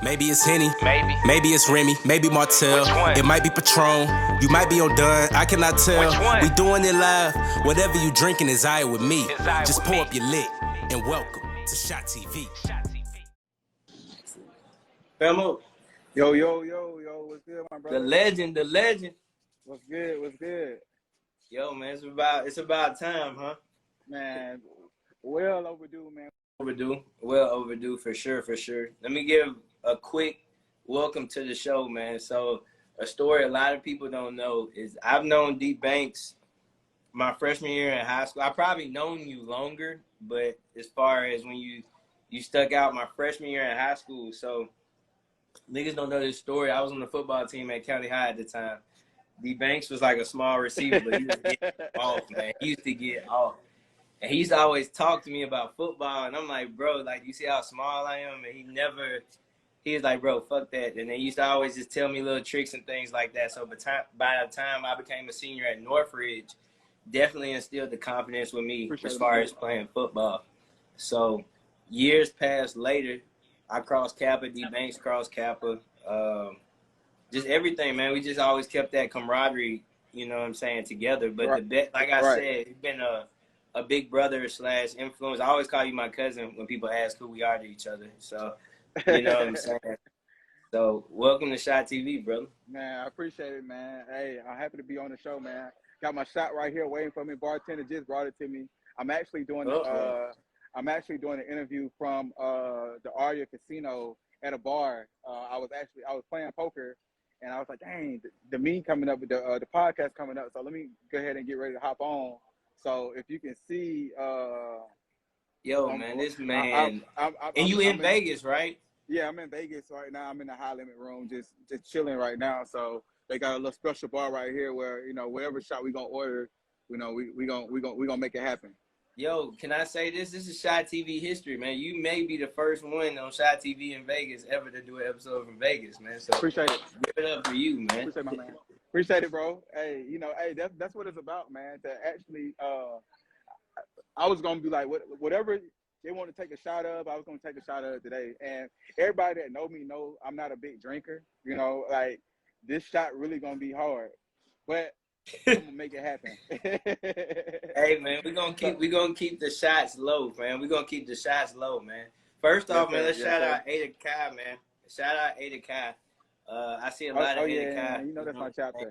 Maybe it's Henny, Maybe. maybe it's Remy, maybe Martell. Which one? It might be Patron, you might be on Dunn, I cannot tell. Which one? We doing it live, whatever you drinking is aight with me. It's aight Just with pour me. up your lit, and welcome to Shot TV. Famo, Yo, what's good, my brother? the legend. What's good? Yo, man, it's about time, huh? Man, well overdue, man. Well overdue for sure. Let me give a quick welcome to the show, man. So a story a lot of people don't know is I've known D Banks my freshman year in high school. I probably known you longer, but as far as when you stuck out my freshman year in high school, so niggas don't know this story. I was on the football team at County High at the time. D Banks was like a small receiver, but he was getting off, man. He used to get off. And he used to always talk to me about football, and I'm like, bro, like, you see how small I am? And he was like, bro, fuck that. And they used to always just tell me little tricks and things like that. So by the time I became a senior at Northridge, definitely instilled the confidence with me as far as playing football. So years passed later, I crossed Kappa, D Banks crossed Kappa. Just everything, man. We just always kept that camaraderie, you know what I'm saying, together. But like I said, it's been a big brother / influence. I always call you my cousin when people ask who we are to each other. So, you know what I'm saying? So, welcome to Shot TV, brother. Man, I appreciate it, man. Hey, I'm happy to be on the show, man. Got my shot right here waiting for me. Bartender just brought it to me. I'm actually doing an interview from the Aria Casino at a bar. I was playing poker, and I was like, dang, the me coming up with the podcast coming up. So let me go ahead and get ready to hop on. So if you can see, man, this man, and you in Vegas, right? Yeah, I'm in Vegas right now. I'm in the high limit room, just chilling right now. So they got a little special bar right here where, you know, whatever shot we gonna order, you know, we gonna make it happen. Yo, can I say this? This is Shot TV history, man. You may be the first one on Shot TV in Vegas ever to do an episode from Vegas, man. So appreciate it. Give it up for you, man. Appreciate my man. Appreciate it, bro. Hey, you know, that's what it's about, man. To actually, I was gonna be like, whatever they want to take a shot of, I was gonna take a shot of it today. And everybody that know me know I'm not a big drinker. You know, like this shot really gonna be hard, but I'm gonna make it happen. Hey, man, we gonna keep the shots low, man. We gonna keep the shots low, man. First off, man, let's shout out Ada Kai, man. Shout out Ada Kai. I see a lot of Ada Kai. Man, you know that's my chapter.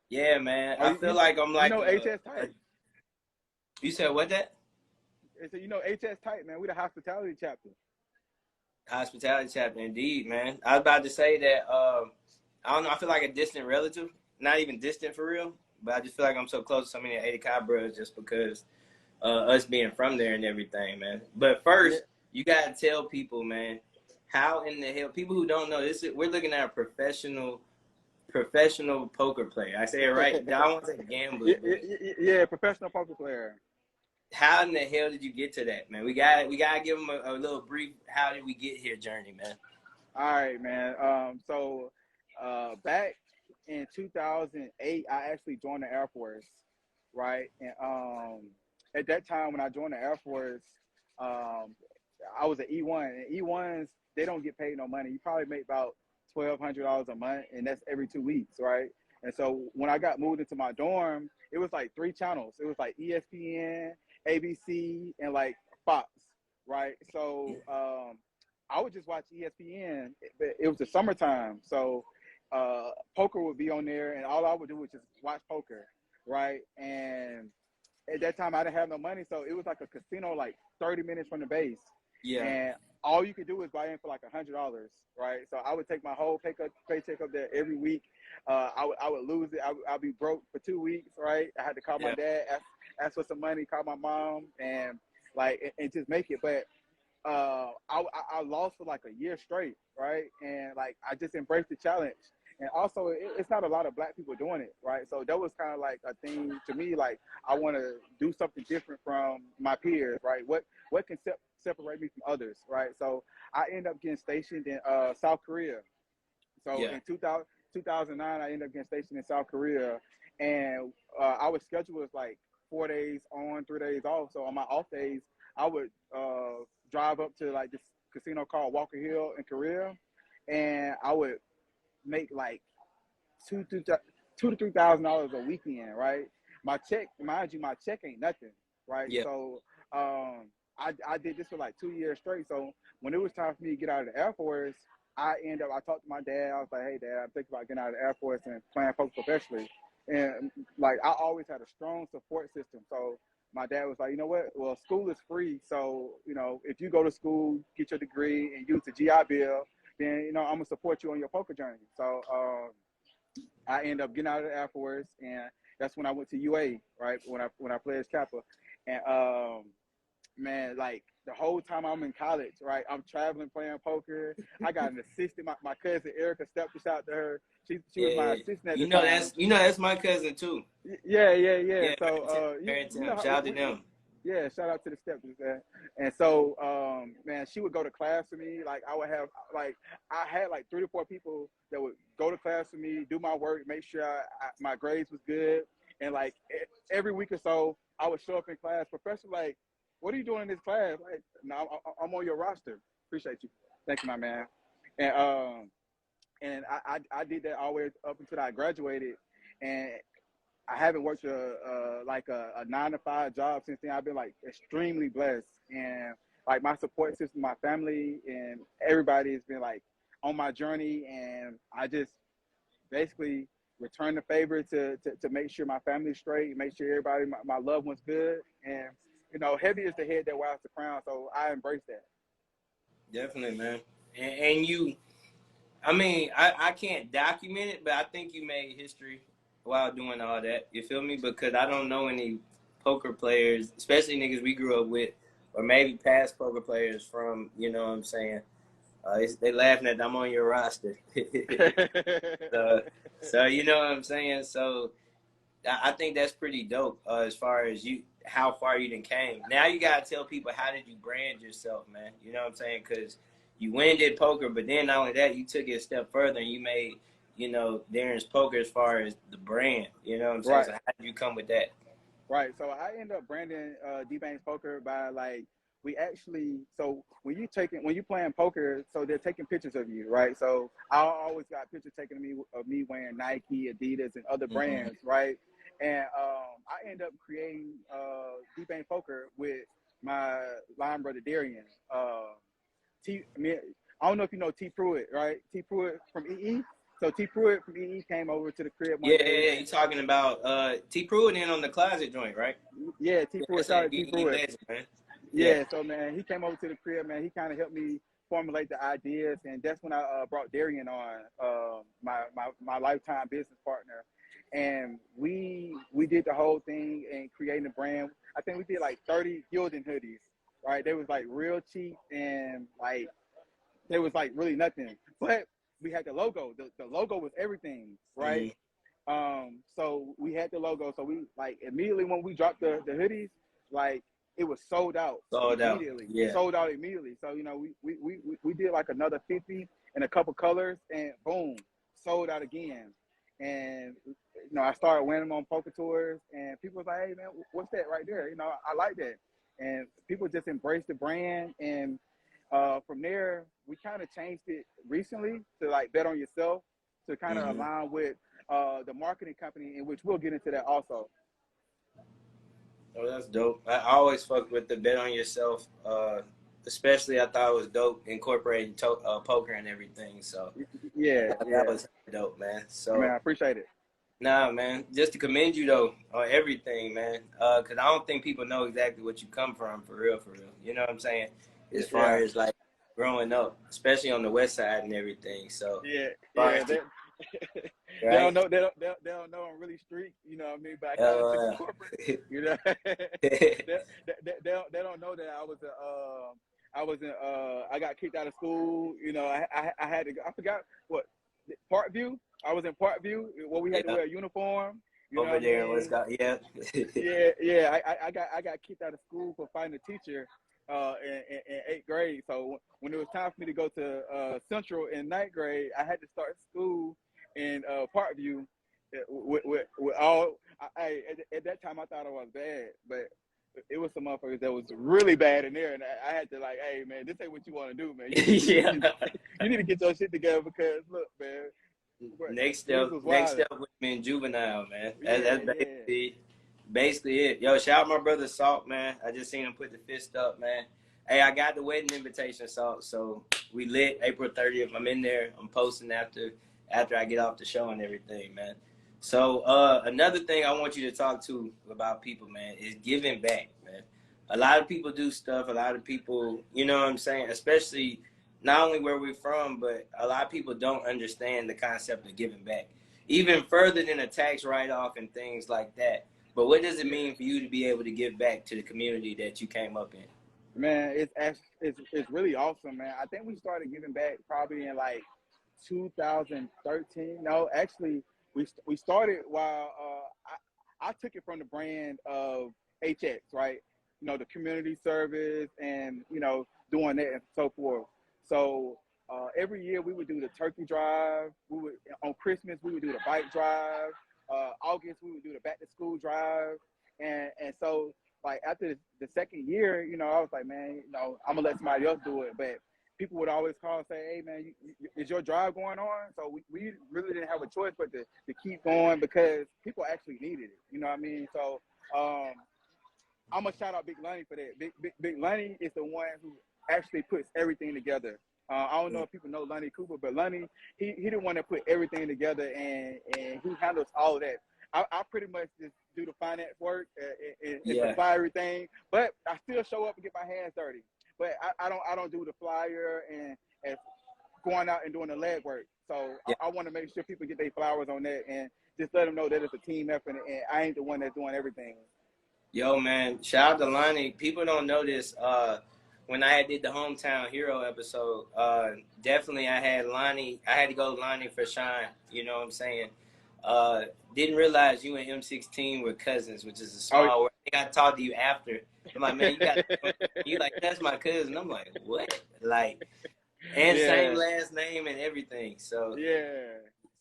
Yeah, man. I feel like I'm like. You know, HS Tight. You said what that? So you know, HS Tight, man. We the hospitality chapter. Hospitality chapter, indeed, man. I was about to say that. I don't know. I feel like a distant relative. Not even distant for real, but I just feel like I'm so close to so many Ada Kai bros just because us being from there and everything, man. But first, you gotta tell people, man, how in the hell, people who don't know this, we're looking at a professional poker player. I say it right. I don't want to say gambler. Yeah, professional poker player. How in the hell did you get to that, man? We gotta give them a little brief. How did we get here journey, man? All right, man. So back in 2008, I actually joined the Air Force, right? And at that time when I joined the Air Force, I was an E1, and E1s, they don't get paid no money. You probably make about $1,200 a month, and that's every 2 weeks, right? And so when I got moved into my dorm, it was like 3 channels. It was like ESPN, ABC, and like Fox, right? So I would just watch ESPN. It was the summertime, so poker would be on there, and all I would do was just watch poker, right? And at that time, I didn't have no money, so it was like a casino, like 30 minutes from the base. Yeah. And all you could do is buy in for like $100, right? So I would take my whole paycheck up there every week. I would lose it. I'd be broke for 2 weeks, right? I had to call my dad, ask for some money, call my mom, and just make it. But I lost for like a year straight, right? And like I just embraced the challenge. And also, it's not a lot of black people doing it, right? So that was kind of like a thing to me. Like I want to do something different from my peers, right? What can separate me from others, right? So I ended up getting stationed in South Korea. So in 2009, I ended up getting stationed in South Korea, and our schedule was like 4 days on, 3 days off. So on my off days, I would drive up to like casino called Walker Hill in Korea, and I would make like $2,000 to $3,000 a weekend, right? My check, mind you, my check ain't nothing, right? Yeah. So I did this for like 2 years straight. So when it was time for me to get out of the Air Force, I talked to my dad. I was like, hey, Dad, I'm thinking about getting out of the Air Force and playing poker professionally. And like, I always had a strong support system. So my dad was like, you know what? Well, school is free. So, you know, if you go to school, get your degree and use the GI Bill, then, you know, I'm going to support you on your poker journey. So I ended up getting out of the Air Force, and that's when I went to UA, right? When I played as Kappa. And man, like the whole time I'm in college, right? I'm traveling playing poker. I got an assistant. My cousin Erica stepped us out to her. She was my assistant at the time. That's my cousin too. Yeah. Yeah, So parent you know how shout out to them. yeah, shout out to the steppers, man. And so man, she would go to class with me. Like I would have like I had like 3 to 4 people that would go to class with me, do my work, make sure my grades was good. And like every week or so, I would show up in class. Professor, like, what are you doing in this class? Like, no, I'm on your roster. Appreciate you. Thank you, my man. And I did that all the way up until I graduated. And I haven't worked a 9-to-5 job since then. I've been like extremely blessed, and like my support system, my family, and everybody has been like on my journey. And I just basically return the favor to make sure my family's straight, make sure everybody, my loved ones, good. And you know, heavy is the head that wears the crown. So I embrace that. Definitely, man. And you, I mean, I can't document it, but I think you made history while doing all that. You feel me? Because I don't know any poker players, especially niggas we grew up with, or maybe past poker players from, you know what I'm saying? They laughing at I'm on your roster. so you know what I'm saying? So I think that's pretty dope as far as how far you done came. Now you got to tell people, how did you brand yourself, man? You know what I'm saying? Because you went and did poker, but then not only that, you took it a step further and you made, you know, Darren's Poker as far as the brand. You know what I'm saying? Right. So how did you come with that? Right. So I end up branding D-Bank's Poker by like, so when you playing poker, so they're taking pictures of you, right? So I always got pictures taken of me wearing Nike, Adidas, and other brands, right? And I end up creating D-Bank Poker with my line brother Darian. I don't know if you know T Pruitt, right? T Pruitt from EE. So T Pruitt from EE came over to the crib one day. Yeah. You talking about T. Pruitt in on the closet joint, right? Yeah, T Pruitt. Shout out to T Pruitt. Legend, man. Yeah, so man, he came over to the crib, man. He kind of helped me formulate the ideas, and that's when I brought Darian on, my lifetime business partner, and we did the whole thing and creating a brand. I think we did like 30 Gildan hoodies, right? They was like real cheap, and like there was like really nothing, but we had the logo. The logo was everything, right? So we had the logo. So we like immediately when we dropped the hoodies, like it was sold out immediately. Yeah. Sold out immediately. So you know we did like another 50 in a couple colors, and boom, sold out again. And you know I started wearing them on poker tours, and people was like, "Hey man, what's that right there?" You know, I like that, and people just embraced the brand. And from there, we kind of changed it recently to like Bet on Yourself, to kind of align with the marketing company, in which we'll get into that also. Oh, that's dope. I always fuck with the Bet on Yourself. Especially I thought it was dope incorporating poker and everything. So yeah, that was dope, man. So man, I appreciate it. Nah, man, just to commend you though on everything, man. Cause I don't think people know exactly what you come from for real. You know what I'm saying? As far as like growing up, especially on the West Side and everything. So they don't know. They don't know I'm really street. You know what I mean? But I kind of took corporate. You know, they don't know that I got kicked out of school. You know, I had to. I forgot what Parkview. I was in Parkview where we had to wear a uniform. You over there, let's go. Yeah. I got kicked out of school for fighting a teacher in 8th grade. So when it was time for me to go to Central in 9th grade, I had to start school in Parkview with all. At that time, I thought I was bad, but it was some motherfuckers that was really bad in there, and I had to like, hey man, this ain't what you want to do, man. Yeah. You need to get your shit together because look, man. Next niggas was wild. step would be in juvenile, man. That's Yeah. basically it. Yo, shout out my brother Salt, man. I just seen him put the fist up, man. Hey, I got the wedding invitation, Salt. So we lit April 30th. I'm in there. I'm posting after I get off the show and everything, man. So another thing I want you to talk to about people, man, is giving back, man. A lot of people do stuff. A lot of people, you know what I'm saying, especially not only where we're from, but a lot of people don't understand the concept of giving back, even further than a tax write-off and things like that. But what does it mean for you to be able to give back to the community that you came up in? Man, it's really awesome, man. I think we started giving back probably in like 2013. No, actually, we started while I took it from the brand of HX, right? You know, the community service and, you know, doing that and so forth. So every year we would do the turkey drive. On Christmas we would do the bike drive. August we would do the back to school drive. And so like after the second year, you know, I was like, man, you know, I'm gonna let somebody else do it. But people would always call and say, hey man, is your drive going on? So we really didn't have a choice but to keep going because people actually needed it. You know what I mean? So I'm gonna shout out Big Lonnie for that. Big Lonnie is the one who actually puts everything together. I don't know if people know Lonnie Cooper, but Lonnie, he the one that put everything together and he handles all of that. I pretty much just do the finance work and supply everything, but I still show up and get my hands dirty. But I don't do the flyer and going out and doing the leg work. So I want to make sure people get their flowers on that and just let them know that it's a team effort and I ain't the one that's doing everything. Yo, man, shout out to Lonnie. People don't know this. When I did the Hometown Hero episode, definitely I had Lonnie. I had to go to Lonnie for Shine. You know what I'm saying? Didn't realize you and M16 were cousins, which is a small world. I got to talk to you after. I'm like, man, you like, that's my cousin. I'm like, what? Like, and same last name and everything. So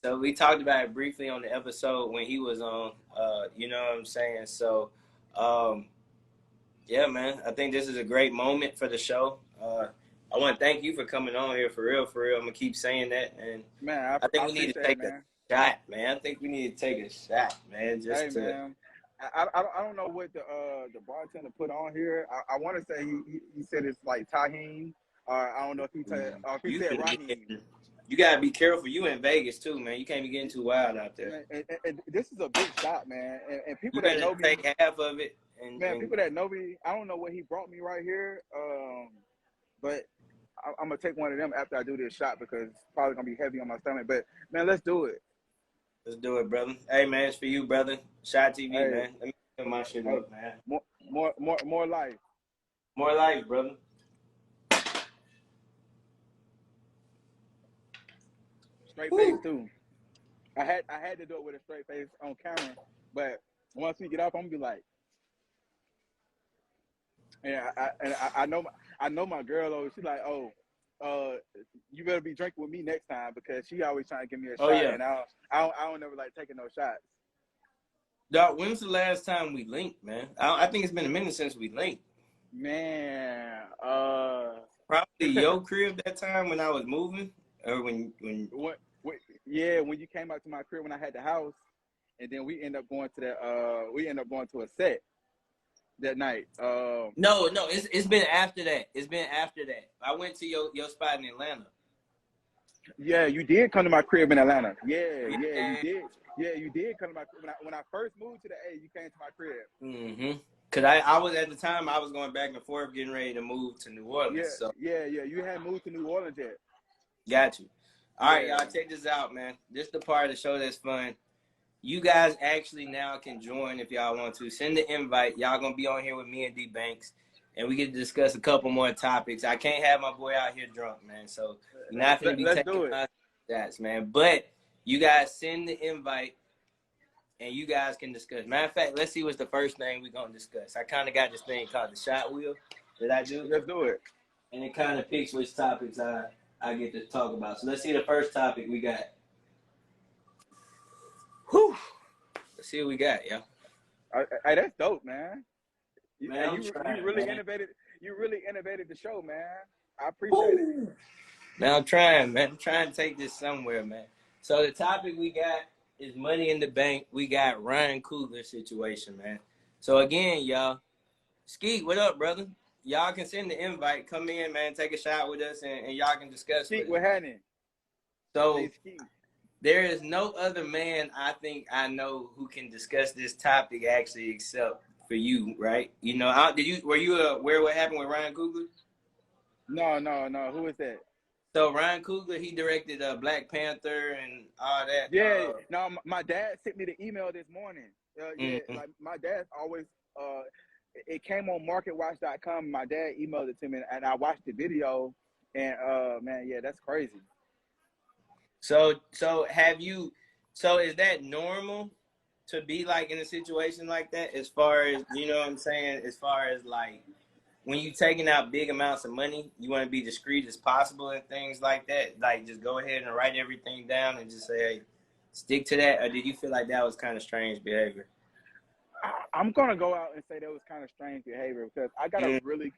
so we talked about it briefly on the episode when he was on. You know what I'm saying? So, yeah, man, I think this is a great moment for the show. I want to thank you for coming on here for real. I'm gonna keep saying that, and man, I think we need to take a shot, man. I think we need to take a shot, man. Just man. I don't know what the bartender put on here. I want to say he said it's like tahine. I don't know if he said raheem. You gotta be careful. You in Vegas too, man. You can't be getting too wild out there. And this is a big shot, man. And people you that know me, take half of it. People that know me, I don't know what he brought me right here. But I'm gonna take one of them after I do this shot because it's probably gonna be heavy on my stomach. But man, let's do it. Let's do it, brother. Hey man, it's for you, brother. Shot TV, man. Let me get my shit up, man. More life. More life, brother. Straight face too. I had to do it with a straight face on camera, but once we get off, I'm gonna be like, yeah. I know my girl. Oh, she's like, you better be drinking with me next time because she always trying to give me a shot, and I don't ever like taking no shots. Dog, when's the last time we linked, man? I think it's been a minute since we linked. Man, probably your crib that time when I was moving, or when you came out to my crib when I had the house, and then we end up going to a set that night. No, it's been after that. It's been after that. I went to your spot in Atlanta. Yeah, you did come to my crib in Atlanta. Yeah, you did. Yeah, you did come to my crib. When I first moved to the A, you came to my crib. Mm-hmm. Cause I was at the time I was going back and forth getting ready to move to New Orleans. Yeah. You hadn't moved to New Orleans yet. Got you. All right, y'all, check this out, man. This is the part of the show that's fun. You guys actually now can join if y'all want to. Send the invite. Y'all gonna be on here with me and D Banks, and we get to discuss a couple more topics. I can't have my boy out here drunk, man. So you're not gonna be taking my stats, man. But you guys send the invite, and you guys can discuss. Matter of fact, let's see what's the first thing we're gonna discuss. I kind of got this thing called the shot wheel that I do. Let's do it. And it kind of picks which topics I get to talk about. So let's see the first topic we got. Whew. Let's see what we got, yo. Hey, that's dope, man. Man, I'm You trying, really man. innovated. You really innovated the show, man. I appreciate it. Woo. Man, I'm trying, man. I'm trying to take this somewhere, man. So the topic we got is money in the bank. We got Ryan Coogler situation, man. So again, y'all, Skeet, what up, brother? Y'all can send the invite. Come in, man. Take a shot with us, and y'all can discuss Skeet, with what us. happening? So Hey, Skeet. there is no other man I think I know who can discuss this topic actually except for you, right? You know, were you aware what happened with Ryan Coogler? No. Who is that? So Ryan Coogler, he directed Black Panther and all that. Yeah, no. My dad sent me the email this morning. Yeah, Mm-hmm. like my dad always. It came on MarketWatch.com. My dad emailed it to me, and I watched the video. And man, yeah, that's crazy. So have you? So is that normal to be like in a situation like that? As far as you know, what I'm saying, as far as like when you taking out big amounts of money, you want to be discreet as possible and things like that. Like just go ahead and write everything down and just say, hey, stick to that. Or did you feel like that was kind of strange behavior? I'm gonna go out and say that was kind of strange behavior because I got a really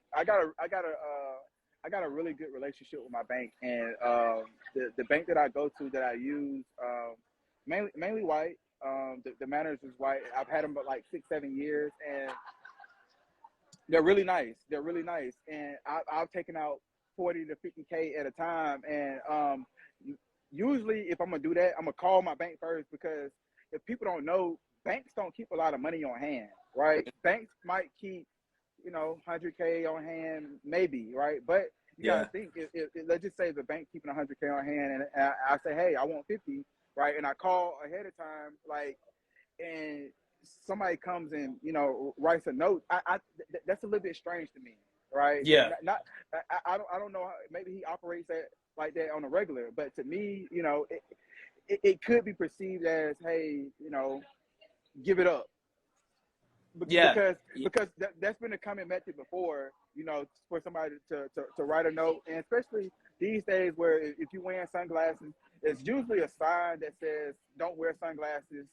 good relationship with my bank, and the bank that I go to that I use mainly white. The manager is white. I've had them for like 6-7 years, and they're really nice. And I've taken out 40 to 50K at a time, and usually if I'm gonna do that, I'm gonna call my bank first because if people don't know, banks don't keep a lot of money on hand, right? Banks might keep, 100K on hand, maybe, right? But you gotta think, if let's just say the bank keeping 100K on hand, and I say, hey, I want 50, right? And I call ahead of time, like, and somebody comes and writes a note. That's a little bit strange to me, right? Yeah. I don't know how, maybe he operates like that on a regular, but to me, it could be perceived as, hey, give it up. Because that's been a common method before, for somebody to write a note, and especially these days where if you wear sunglasses, it's usually a sign that says don't wear sunglasses,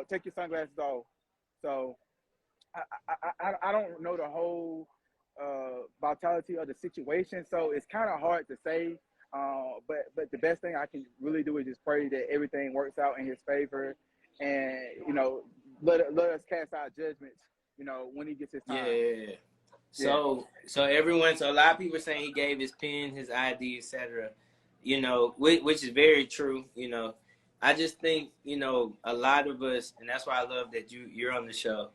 take your sunglasses off. So I don't know the whole vitality of the situation, so it's kind of hard to say. But the best thing I can really do is just pray that everything works out in his favor, and let us cast our judgments, when he gets his time. Yeah. So a lot of people are saying he gave his pen, his ID, etc. Which is very true. I just think a lot of us, and that's why I love that you're on the show.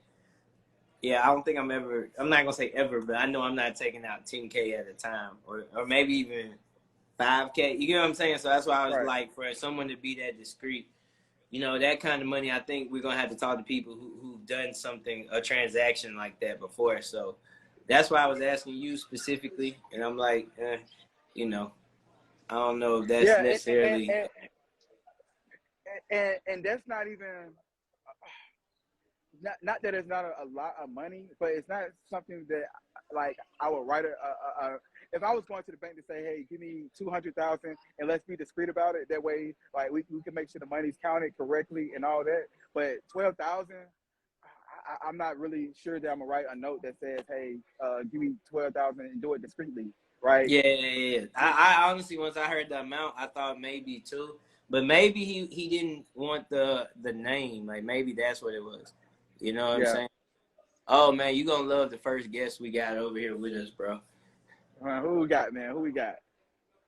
Yeah, I don't think I'm not gonna say ever, but I know I'm not taking out 10K at a time, or maybe even 5K. You get what I'm saying? So that's why I was like, for someone to be that discreet, that kind of money, I think we're gonna have to talk to people who've done a transaction like that before. So that's why I was asking you specifically, and I'm like, I don't know if that's necessarily. And that's not even. Not that it's not a lot of money, but it's not something that like I would write if I was going to the bank to say, hey, give me 200,000 and let's be discreet about it. That way, like we can make sure the money's counted correctly and all that. But 12,000, I'm not really sure that I'm gonna write a note that says, hey, give me 12,000 and do it discreetly, right? Yeah. I honestly, once I heard the amount, I thought maybe two, but maybe he didn't want the name. Like maybe that's what it was. You know what I'm saying? Oh, man, you going to love the first guest we got over here with us, bro. Who we got, man? Who we got?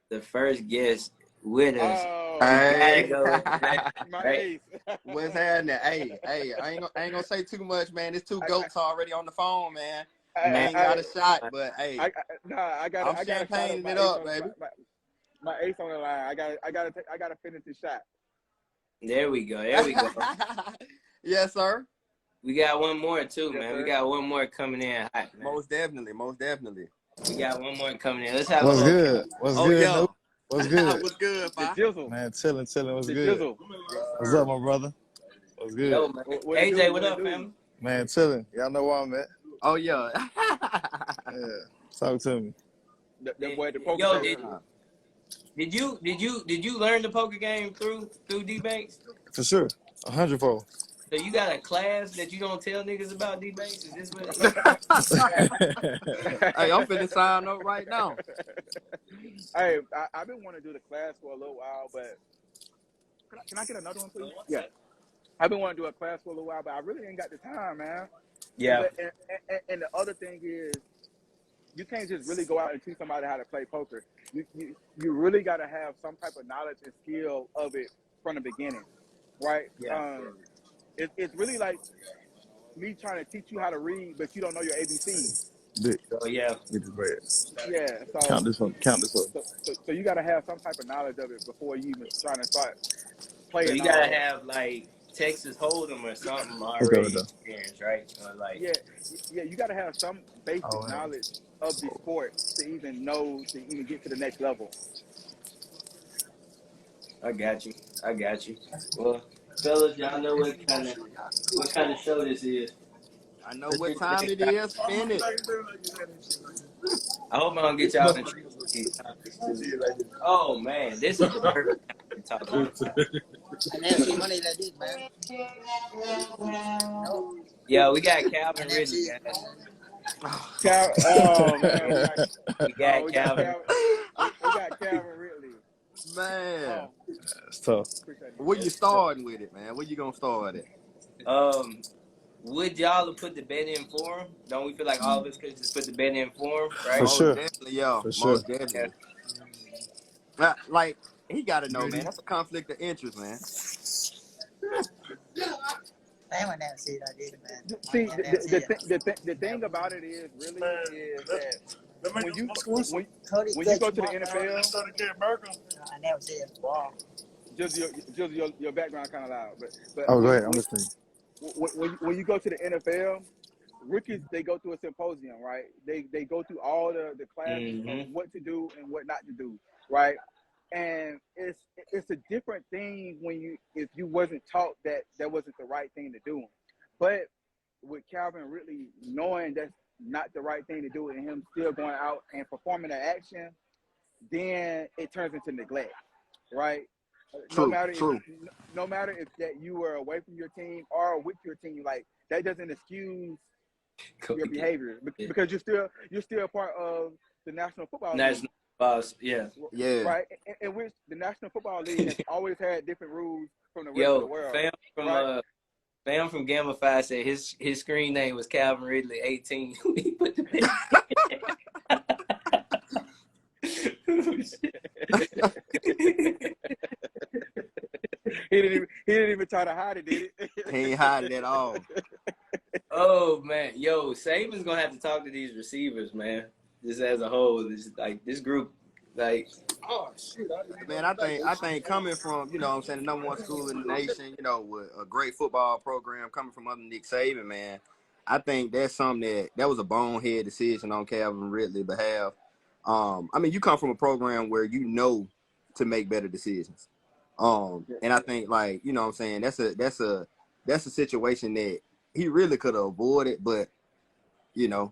The first guest with us. Oh, hey. My ace. What's happening? Hey, I ain't gonna say too much, man. There's two goats already on the phone, man. I ain't got a shot, but hey. I'm champagneing it up, baby. My ace on the line. I gotta finish the shot. There we go. Yes, sir. We got one more too, yes, man. Sir. We got one more coming in hot, man. Most definitely. We got one more coming in. Let's have What's good? What's good? Yo. What's good? What's good, The jizzle. Man, chilling. What's the good? Jizzle. What's up, my brother? What's good? Yo, man. AJ, what up, fam? Man, chilling. Y'all know where I'm at. Oh, yeah. Yeah. Talk to me. The boy, the poker. Yo, did you learn the poker game through D-Banks? For sure. 100-fold. So you got a class that you don't tell niggas about, D-Banks? Is this what? Hey, I'm finna sign up right now. Hey, I've been wanting to do the class for a little while, but can I get another one, please? Yeah. I've been wanting to do a class for a little while, but I really ain't got the time, man. Yeah. And the other thing is, you can't just really go out and teach somebody how to play poker. You really got to have some type of knowledge and skill of it from the beginning, right? Yeah. It's really like me trying to teach you how to read, but you don't know your ABCs. Oh yeah. Get the bread. Yeah. So Count this one. Count this one. So you got to have some type of knowledge of it before you even trying to start playing. So you gotta have like Texas Hold'em or something already experienced, right? Or like yeah, you got to have some basic knowledge of the sport to even get to the next level. I got you. Well, fellas, y'all know what kind of show this is. I know what time it is. Spin it. I hope I don't get y'all in trouble. Oh man, this is the perfect time to talk about. I never see money like this, man. Yeah, we got Calvin Ridley, guys. We got Calvin Ridley. Man, it's tough. where you starting with it, man? Where you gonna start it? Would y'all have put the bet in for him? Don't we feel like all of us could just put the bet in for him, right? For sure. Definitely, yo. For sure. Most definitely. Like, he got to know, man. That's a conflict of interest, man. I would never see it like this, man. See, the thing about it is that when you go to the NFL, I never see it. Wow. just your background kind of loud, but Oh, go ahead. I'm listening. When you go to the NFL, rookies, they go through a symposium, right? They go through all the classes of what to do and what not to do, right? And it's a different thing if you wasn't taught that wasn't the right thing to do. But with Calvin Ridley knowing that's not the right thing to do and him still going out and performing the action, then it turns into neglect, right? True. No matter if that you were away from your team or with your team, like that doesn't excuse your behavior because you're still a part of the National Football League. Yeah. Right. In which the National Football League has always had different rules from the rest of the world. Fam from Gamma 5 said his screen name was Calvin Ridley 18. He put the He didn't even try to hide it, did it? He ain't hiding at all. Oh man, yo, Saban's gonna have to talk to these receivers, man. Just as a whole, this group, like. Oh shoot! Man, I think coming from, you know what I'm saying, the number one school in the nation, you know, with a great football program coming from under Nick Saban, man, I think that's something that was a bonehead decision on Calvin Ridley's behalf. I mean, you come from a program where you know to make better decisions. And I think, like, you know what I'm saying, that's a situation that he really could have avoided, but, you know,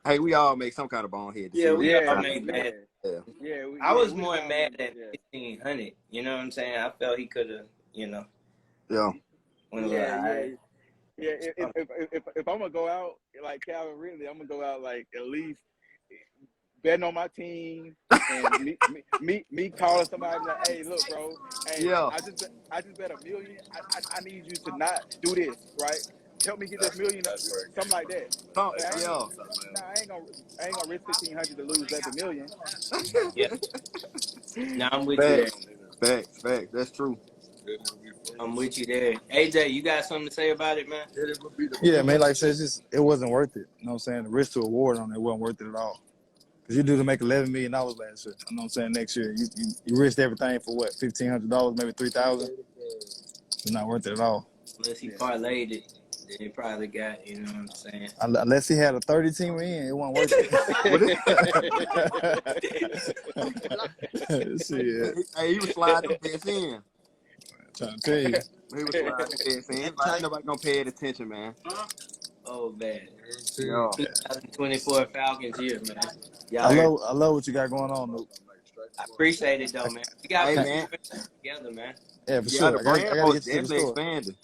hey, we all make some kind of bonehead decision. We all make bad. Yeah. I was more mad at 1,500. You know what I'm saying? I felt he could have, you know. Yeah. If I'm gonna go out like Calvin Ridley, I'm gonna go out like at least betting on my team and me calling somebody like, hey, look, bro, hey, yeah. I just bet $1 million. I need you to not do this, right? Help me get this $1 million, something like that. I ain't gonna risk 1,500 to lose that $1 million. Yeah. Now I'm with you there. Facts. That's true. I'm with you there. AJ, you got something to say about it, man? Yeah, man. Like I said, it wasn't worth it. You know what I'm saying? The risk to reward on it wasn't worth it at all. Because you do to make $11 million last year. You know what I'm saying? Next year, you risked everything for what? $1,500, maybe $3,000. It's not worth it at all. Unless he parlayed it. He probably got, you know what I'm saying? Unless he had a 30-team in, it wasn't worth it. Shit. Hey, he was sliding the bets in. I'm trying to tell you. He was sliding the bets in. Ain't nobody gonna pay attention, man. Oh, man. Yeah. 2024 Falcons here, man. I love what you got going on, Luke. I appreciate it, though, man. We got to together, man. Yeah, for sure. The brand was definitely expanding.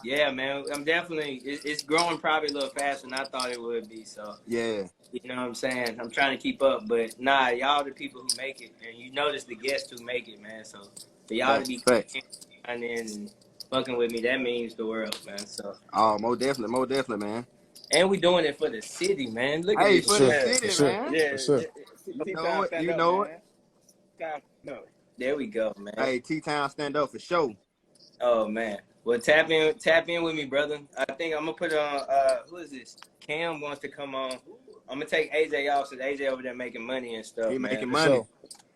Yeah, man. I'm definitely. It's growing probably a little faster than I thought it would be. So Yeah, you know what I'm saying. I'm trying to keep up, but nah, y'all the people who make it, and you notice the guests who make it, man. So for y'all to facts, be facts. coming in and fucking with me, that means the world, man. So Oh, most definitely, man. and we doing it for the city, man. Look at Hey, this. For for the sure. Yeah, For city, sure. man. yeah, For sure. yeah. You know T-Town, it. stand You up, know it. man. T-Town, stand up. There we go, man. Hey, T-Town stand up for sure. Oh man. Well, tap in with me, brother. I think I'm gonna put on. Who is this? Cam wants to come on. I'm gonna take AJ off, so AJ over there making money and stuff, He man. making For money. sure.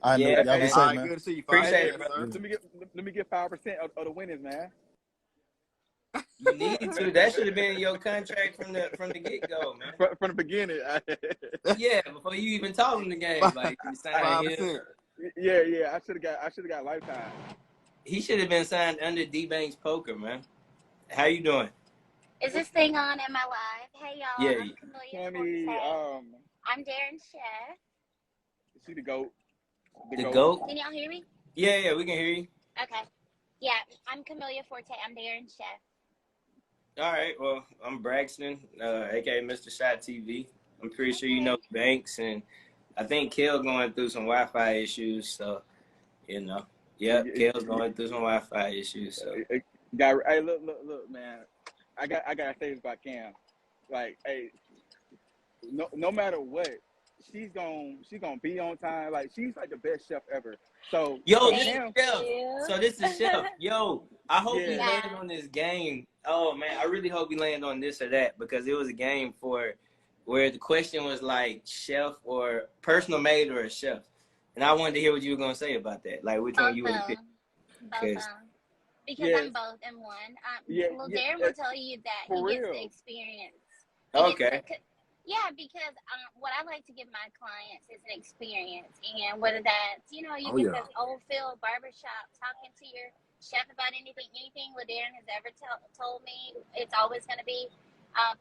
I know. Yeah, Y'all be man. All safe, right, man. good to see you, Father. Appreciate Hey, it, Yes, brother. sir. let me get 5% of the winnings, man. You need to. That should have been in your contract from the get go, man. From the beginning. Yeah, before you even taught him the game, like you signed him. 5%. Yeah. I should have got lifetime. He should have been signed under D Banks Poker, man. How you doing? Is this thing on? Am I live? Hey y'all, Yeah, I'm Camelia Tony, Forte. I'm Darren Chef. see the goat. the goat. Can y'all hear me? Yeah, we can hear you. Okay. Yeah, I'm Camelia Forte. I'm Darren Chef. All right. Well, I'm Braxton, aka Mr. Shot TV. I'm pretty sure you know Okay. Banks, and I think Kel going through some Wi-Fi issues. So you know, yep, Kel's going through some Wi-Fi issues. So Hey, look, man. I gotta say this about Cam. Like, hey, no matter what, she's gonna be on time. Like, she's like the best chef ever. So yo, this is Thank Cam, Chef. you. So this is Chef. Yo, I hope we yeah. land on this game. Oh man, I really hope we land on this or that because it was a game for where the question was like chef or personal maid or a chef, and I wanted to hear what you were gonna say about that. Like which one Both you would have picked. Both Cause Because Yeah, I'm both in one. Well, yeah, Darren will tell you that for he gets real. the experience. okay, Yeah, because what I like to give my clients is an experience, and whether that's you Oh, get yeah. this old field barbershop talking to your chef about anything LaDarren has ever told me, it's always going to be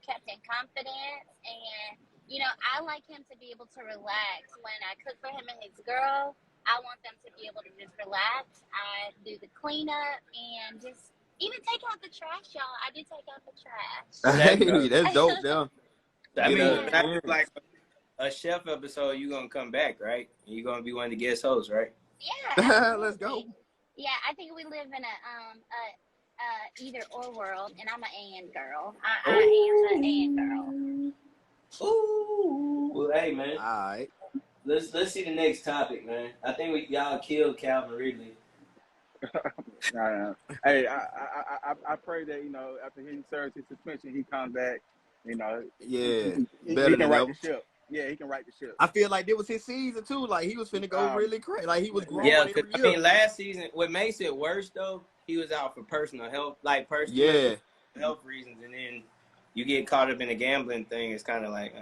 kept in confidence. And I like him to be able to relax when I cook for him and his girl. I want them to be able to just relax. I do the cleanup and just even take out the trash, y'all. I do take out the trash. Hey, that's dope, though. I Get mean, that Yeah. that's like experience. a chef episode. You gonna come back, right? You're gonna be one of the guest hosts, right? Yeah, Let's go. absolutely. Yeah, I think we live in a either or world, and I'm an and girl. I am the and girl. Ooh, well, hey man, All right. let's see the next topic, man. I think y'all killed Calvin Ridley. Hey, I pray that after he serves his suspension, he comes back. Yeah, He better can than right ever. the ship. Yeah, he can right the ship. I feel like it was his season too. Like he was finna go really crazy. Like he was Yeah, growing because every I year. mean, last season, what makes it worse though, he was out for personal health, like personal Yeah. health reasons, and then you get caught up in a gambling thing. It's kind of like,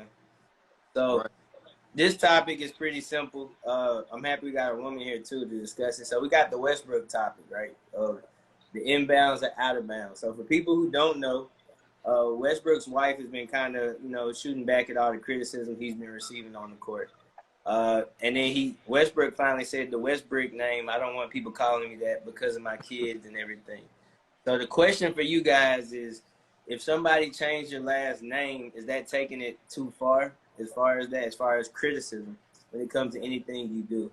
so. Right. This topic is pretty simple. I'm happy we got a woman here too to discuss it. So we got the Westbrook topic, right? The inbounds or out of bounds. So for people who don't know, Westbrook's wife has been kind of, shooting back at all the criticism he's been receiving on the court. And then Westbrook finally said the Westbrick name. I don't want people calling me that because of my kids and everything. So the question for you guys is, if somebody changed your last name, is that taking it too far? As far as criticism, when it comes to anything you do.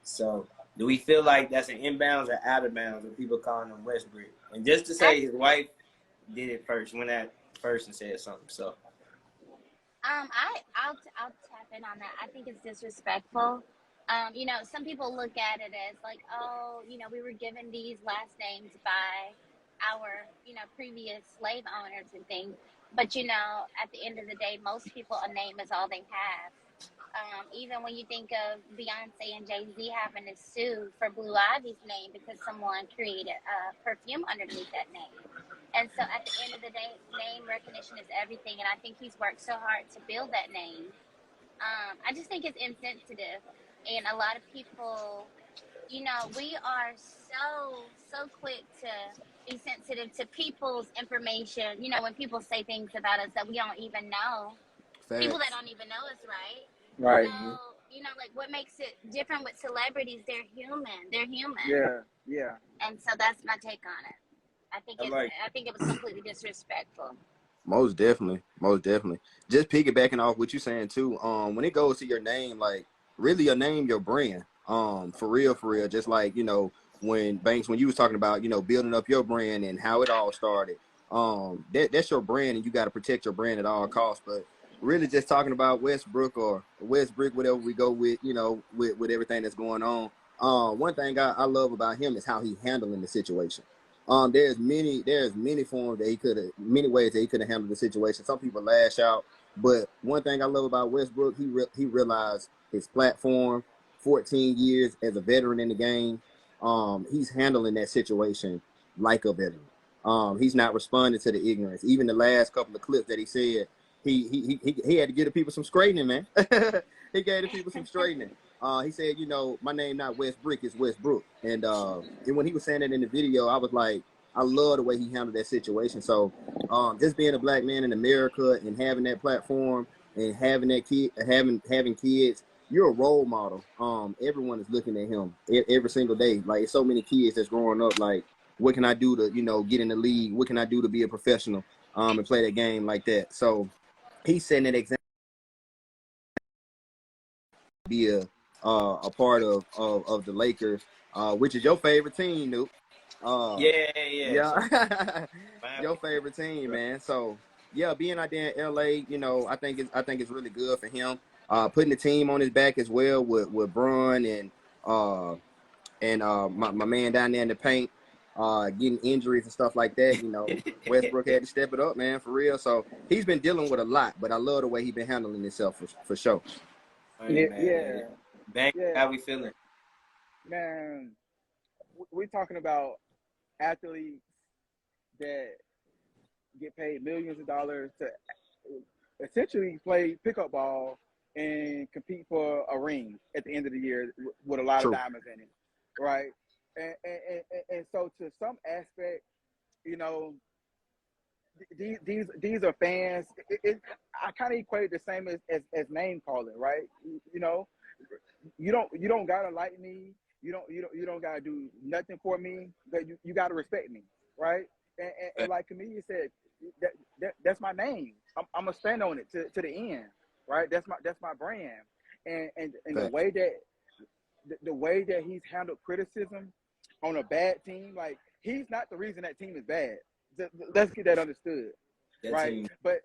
So, do we feel like that's an inbounds or out of bounds when people calling him Westbrick? And just to say, his wife did it first when that person said something. So, I'll tap in on that. I think it's disrespectful. Some people look at it as like, oh, we were given these last names by our, previous slave owners and things. But, at the end of the day, most people, a name is all they have. Even when you think of Beyonce and Jay-Z having to sue for Blue Ivy's name because someone created a perfume underneath that name. And so at the end of the day, name recognition is everything. And I think he's worked so hard to build that name. I just think it's insensitive. And a lot of people, we are so quick to be sensitive to people's information. When people say things about us that we don't even know, people that Facts. don't even know us, right? Right. So, like what makes it different with celebrities, they're human. Yeah. And so that's my take on it. I think it was completely disrespectful. Most definitely, most definitely. Just piggybacking off what you're saying too. When it goes to your name, like really your name, your brand. For real, for real. Just like when Banks, when you was talking about building up your brand and how it all started. That's your brand, and you got to protect your brand at all costs. But really, just talking about Westbrook or Westbrick, whatever we go with, with everything that's going on. One thing I love about him is how he handling the situation. There's many forms that many ways that he could have handled the situation. Some people lash out, but one thing I love about Westbrook, he realized his platform, 14 years as a veteran in the game. He's handling that situation like a veteran. He's not responding to the ignorance. Even the last couple of clips that he said, he had to give the people some straightening, man. He gave the people some straightening. He said, my name not Westbrick, it's Westbrook. And when he was saying that in the video, I was like, I love the way he handled that situation. So just being a black man in America and having that platform and having that having kids, you're a role model. Everyone is looking at him every single day. Like, it's so many kids that's growing up like, what can I do to, get in the league? What can I do to be a professional and play that game like that? So he's setting an example to be a part of the Lakers, which is your favorite team, Nuke. Yeah. Your favorite team, man. So yeah, being out there in LA, I think it's really good for him. Putting the team on his back as well with Bron and my man down there in the paint, getting injuries and stuff like that. Westbrook had to step it up, man, for real. So he's been dealing with a lot, but I love the way he's been handling himself for sure. Hey, Yeah. Banks, Yeah. how we feeling? Man, we're talking about athletes that get paid millions of dollars to essentially play pickup ball and compete for a ring at the end of the year with a lot True. of diamonds in it, right? And so to some aspect, these are fans. I kind of equate the same as name calling, right? You don't gotta like me. You don't gotta do nothing for me, but you gotta respect me, right? And like comedian said, that's my name. I'm gonna stand on it to the end, right? That's my brand. And the way that he's handled criticism on a bad team, like, he's not the reason that team is bad. Let's get that understood, right? But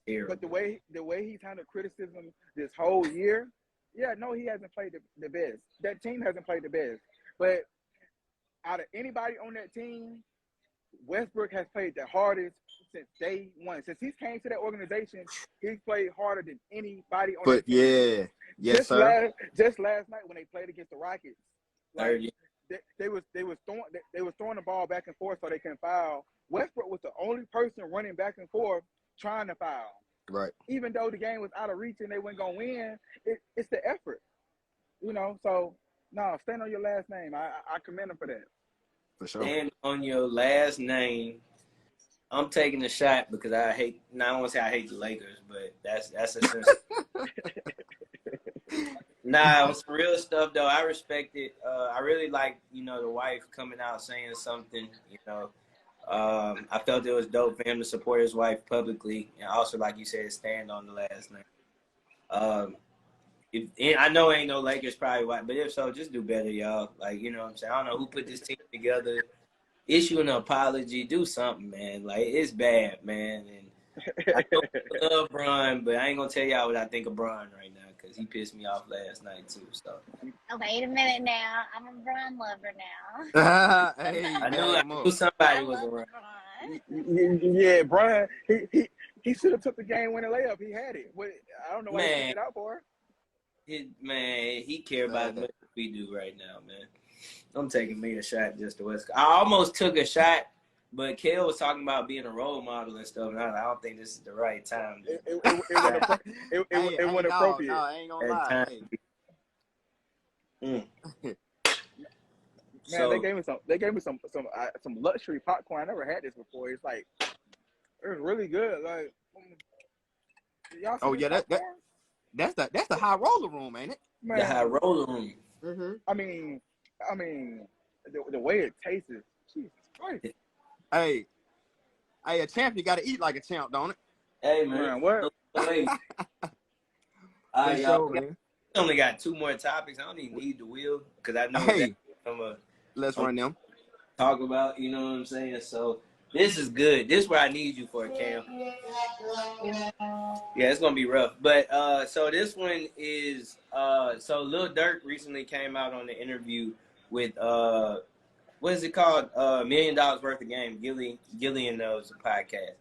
the way he's handled criticism this whole year, yeah, no, he hasn't played the best. That team hasn't played the best. But out of anybody on that team, Westbrook has played the hardest since day one. Since he's came to that organization, he's played harder than anybody on that team. Yes, sir. Just last night when they played against the Rockets, like, they was throwing the ball back and forth so they can foul. Westbrook was the only person running back and forth trying to foul. Right. Even though the game was out of reach and they weren't gonna win, it's the effort. So no, stand on your last name. I commend him for that. For sure. Stand on your last name. I'm taking the shot because I don't want to say I hate the Lakers, but that's essentially. Nah, it was real stuff though. I respect it. I really like, the wife coming out saying something, I felt it was dope for him to support his wife publicly, and also, like you said, stand on the last name. I know ain't no Lakers probably, but if so, just do better, y'all. Like, what I'm saying? I don't know who put this team together. Issue an apology, do something, man. Like, it's bad, man. And I love Bron, but I ain't gonna tell y'all what I think of Bron right now because he pissed me off last night too. So. Oh, wait a minute now. I'm a Bron lover now. Hey, I knew somebody was around. Yeah, Brian. He should have took the game winning layup. He had it. I don't know why he took it out for. He care about as much as we do right now, man. I'm taking me a shot just to West. I almost took a shot, but Kel was talking about being a role model and stuff, and I don't think this is the right time. It wasn't appropriate. No, I ain't gonna lie. Man, So, they gave me some luxury popcorn. I never had this before. It's like, it was really good. Like, y'all see this popcorn? That's the high roller room, ain't it? Man, the high roller room. Mm-hmm. I mean, the way it tastes, Jesus Christ. Hey, a champion got to eat like a champ, don't it? Hey, man. Man, what? Wait. All For right, y'all. sure, man. We only got 2 more topics. I don't even need the wheel because I know Hey, exactly let's run them. talk about. You know what I'm saying? So this is good. This is where I need you for, Cam. Yeah, it's gonna be rough. But so this one is so Lil Durk recently came out on the interview with what is it called? $1 million worth of game. Gillian knows the podcast.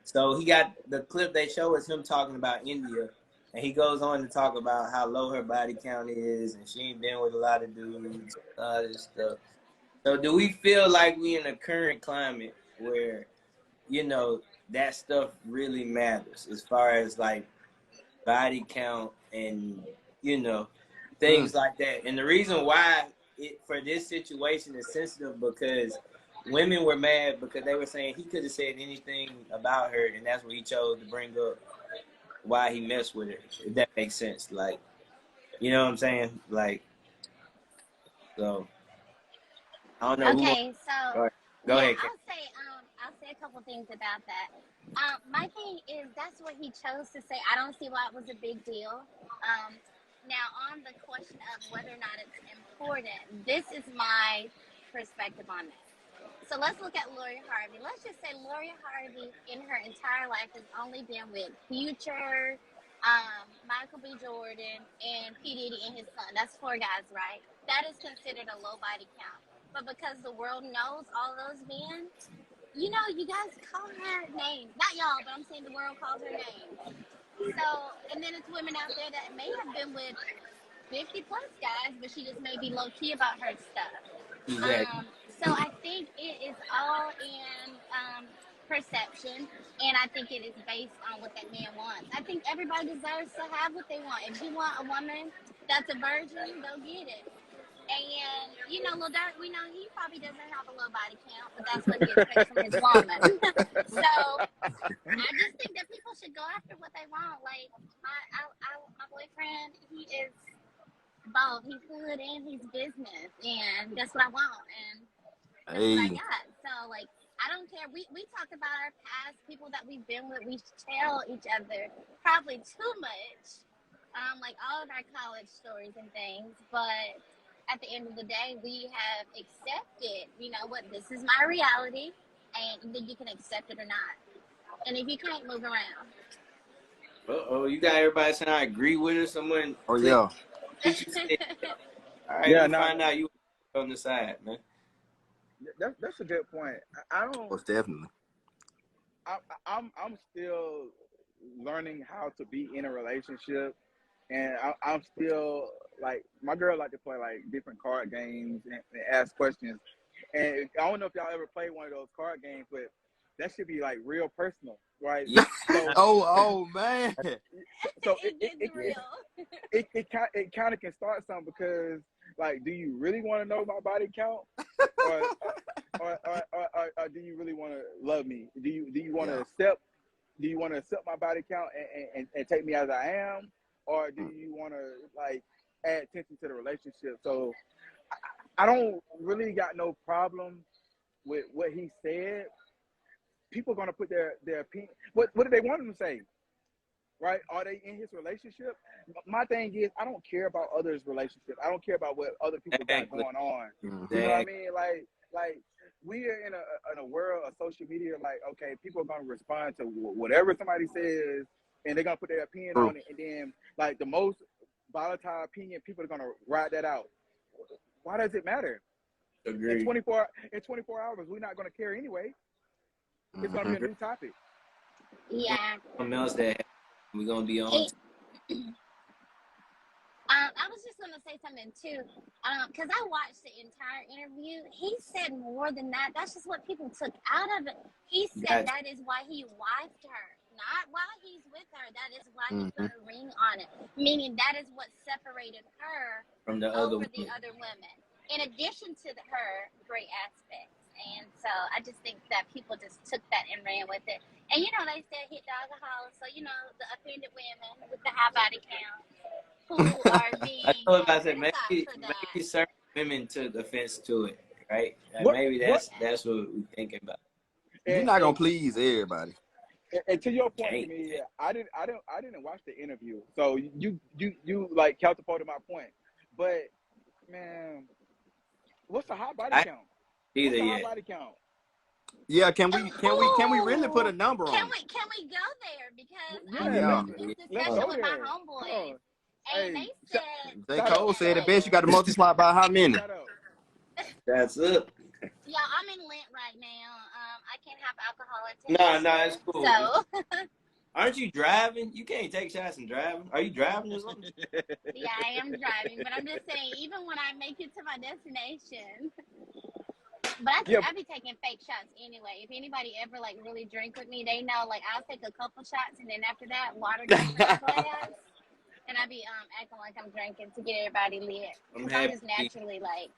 So he got the clip they show is him talking about India, and he goes on to talk about how low her body count is, and she ain't been with a lot of dudes, all this stuff. So do we feel like we in a current climate where, you know, that stuff really matters as far as like body count and, you know, things like that? And the reason why it for this situation is sensitive because women were mad because they were saying he could have said anything about her, and that's what he chose to bring up why he messed with her. If that makes sense, like, you know what I'm saying? Like, so I don't know who. Okay, so Go yeah, ahead. Kim. I'll say a couple things about that. My thing is that's what he chose to say. I don't see why it was a big deal. Now on the question of whether or not it's important, this is my perspective on that. So let's look at Lori Harvey. Let's just say Lori Harvey in her entire life has only been with Future, Michael B. Jordan, and P. Diddy and his son. That's 4 guys, right? That is considered a low body count. But because the world knows all those men, you know, you guys call her names. Not y'all, but I'm saying the world calls her names. So, and then it's women out there that may have been with 50 plus guys, but she just may be low key about her stuff. Exactly. So I think it is all in perception, and I think it is based on what that man wants. I think everybody deserves to have what they want. If you want a woman that's a virgin, go get it. And, you know, Lil Durk, we know he probably doesn't have a low body count, but that's what he expects from his woman. So I just think that people should go after what they want. Like, my boyfriend, he is both. He's hood and he's business, and that's what I want. And that's what I got. So, like, I don't care. We talk about our past, people that we've been with. We tell each other probably too much, like all of our college stories and things, but at the end of the day, we have accepted, you know what, this is my reality, and then you can accept it or not. And if you can't, move around. Uh-oh, you got everybody saying I agree with her. Someone Oh, click. yeah. All right, Yeah, let me find out you on the side, man. That's a good point. I don't. Most definitely. I'm still learning how to be in a relationship, and I'm still like my girl like to play like different card games and ask questions. And I don't know if y'all ever played one of those card games, but that should be like real personal, right? Yeah. So, Oh man. so it gets real. It kind of can start something because like, do you really want to know my body count, or do you really want to love me? Do you want to accept? Do you want to accept my body count and take me as I am, or do you want to like add attention to the relationship? So I don't really got no problem with what he said. People are gonna put their opinion. What do they want him to say? Right? Are they in his relationship? My thing is, I don't care about others' relationship. I don't care about what other people got going on. Mm-hmm. You know what I mean? Like we are in a world of social media. Like, okay, people are gonna respond to whatever somebody says, and they're gonna put their opinion on it. And then, like the most volatile opinion, people are gonna ride that out. Why does it matter? Agreed. In 24 hours, we're not gonna care anyway. It's gonna be a new topic. Yeah. Something else that we're gonna be on. I was just gonna say something too, because I watched the entire interview. He said more than that. That's just what people took out of it. He said that is why he wifed her, not why he's with her. That is why he put a ring on it, meaning that is what separated her from the over other the other women, in addition to her great aspects. And so I just think that people just took that and ran with it. And you know, they said hit dog a holler, so you know the offended women with the high body count who are being I know if I said criticized for that. maybe certain women took offense to it, right? Like What maybe that's what we're thinking about. You're And, not gonna and, please everybody. and to your point, to Can't. me, I didn't watch the interview, so you like counterpointed my point. But man, what's the hot body I count? either What's the hot yet. body count? Yeah, can we really put a number on it? Can we go there? Because I Yeah, was Yeah. having this let's discussion go with my there. Come homeboys, on. and Hey, they said, J. shout Cole out, said the like, best you got to multiply by how many? shout out. That's up. yeah, I'm in Lent right now. I can't have alcohol at No, it's 10. cool. So Aren't you driving? You can't take shots and driving. Are you driving or something? yeah, I am driving, but I'm just saying, even when I make it to my destination, but Yeah, I be taking fake shots anyway. If anybody ever like really drink with me, they know like I'll take a couple shots and then after that, water goes in my glass, and I be acting like I'm drinking to get everybody lit. I'm Cause I'm happy. just naturally like,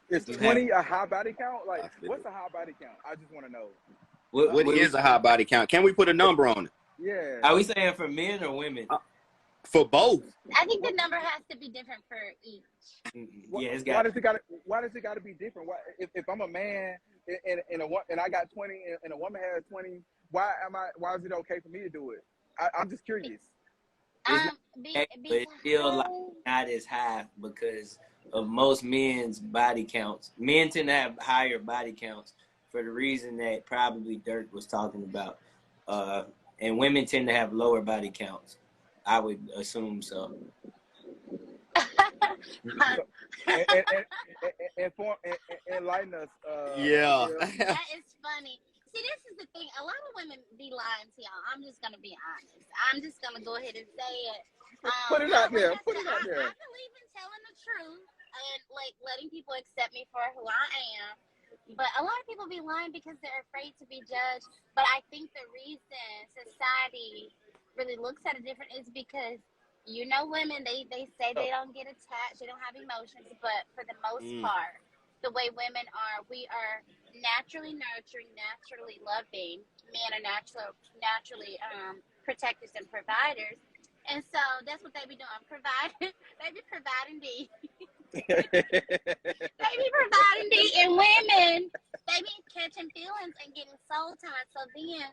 is I'm 20 happy. a high body count? Like, I feel what's it. a high body count? I just want to know. What is a high body count? Can we put a number on it? Yeah. Are we saying for men or women? For both. I think the number has to be different for each. Yeah, it's Why got. does it got to be different? Why, if I'm a man and I got 20 and a woman has 20, why is it okay for me to do it? I'm just curious. It's not okay, but it's still like Because not as high because of most men's body counts. Men tend to have higher body counts for the reason that probably Dirk was talking about, and women tend to have lower body counts. I would assume so. Enlighten us. Yeah. that is funny. See, this is the thing. A lot of women be lying to y'all. I'm just gonna be honest. I'm just gonna go ahead and say it. Put it out there. Put it out I there. believe in telling the truth and like letting people accept me for who I am. But a lot of people be lying because they're afraid to be judged. But I think the reason society really looks at it different is because women they say they don't get attached, they don't have emotions, but for the most part, the way women are, we are naturally nurturing, naturally loving. Men are naturally protectors and providers. And so that's what they be doing. They be providing D. They be providing D. And women, they be catching feelings and getting soul tied. So then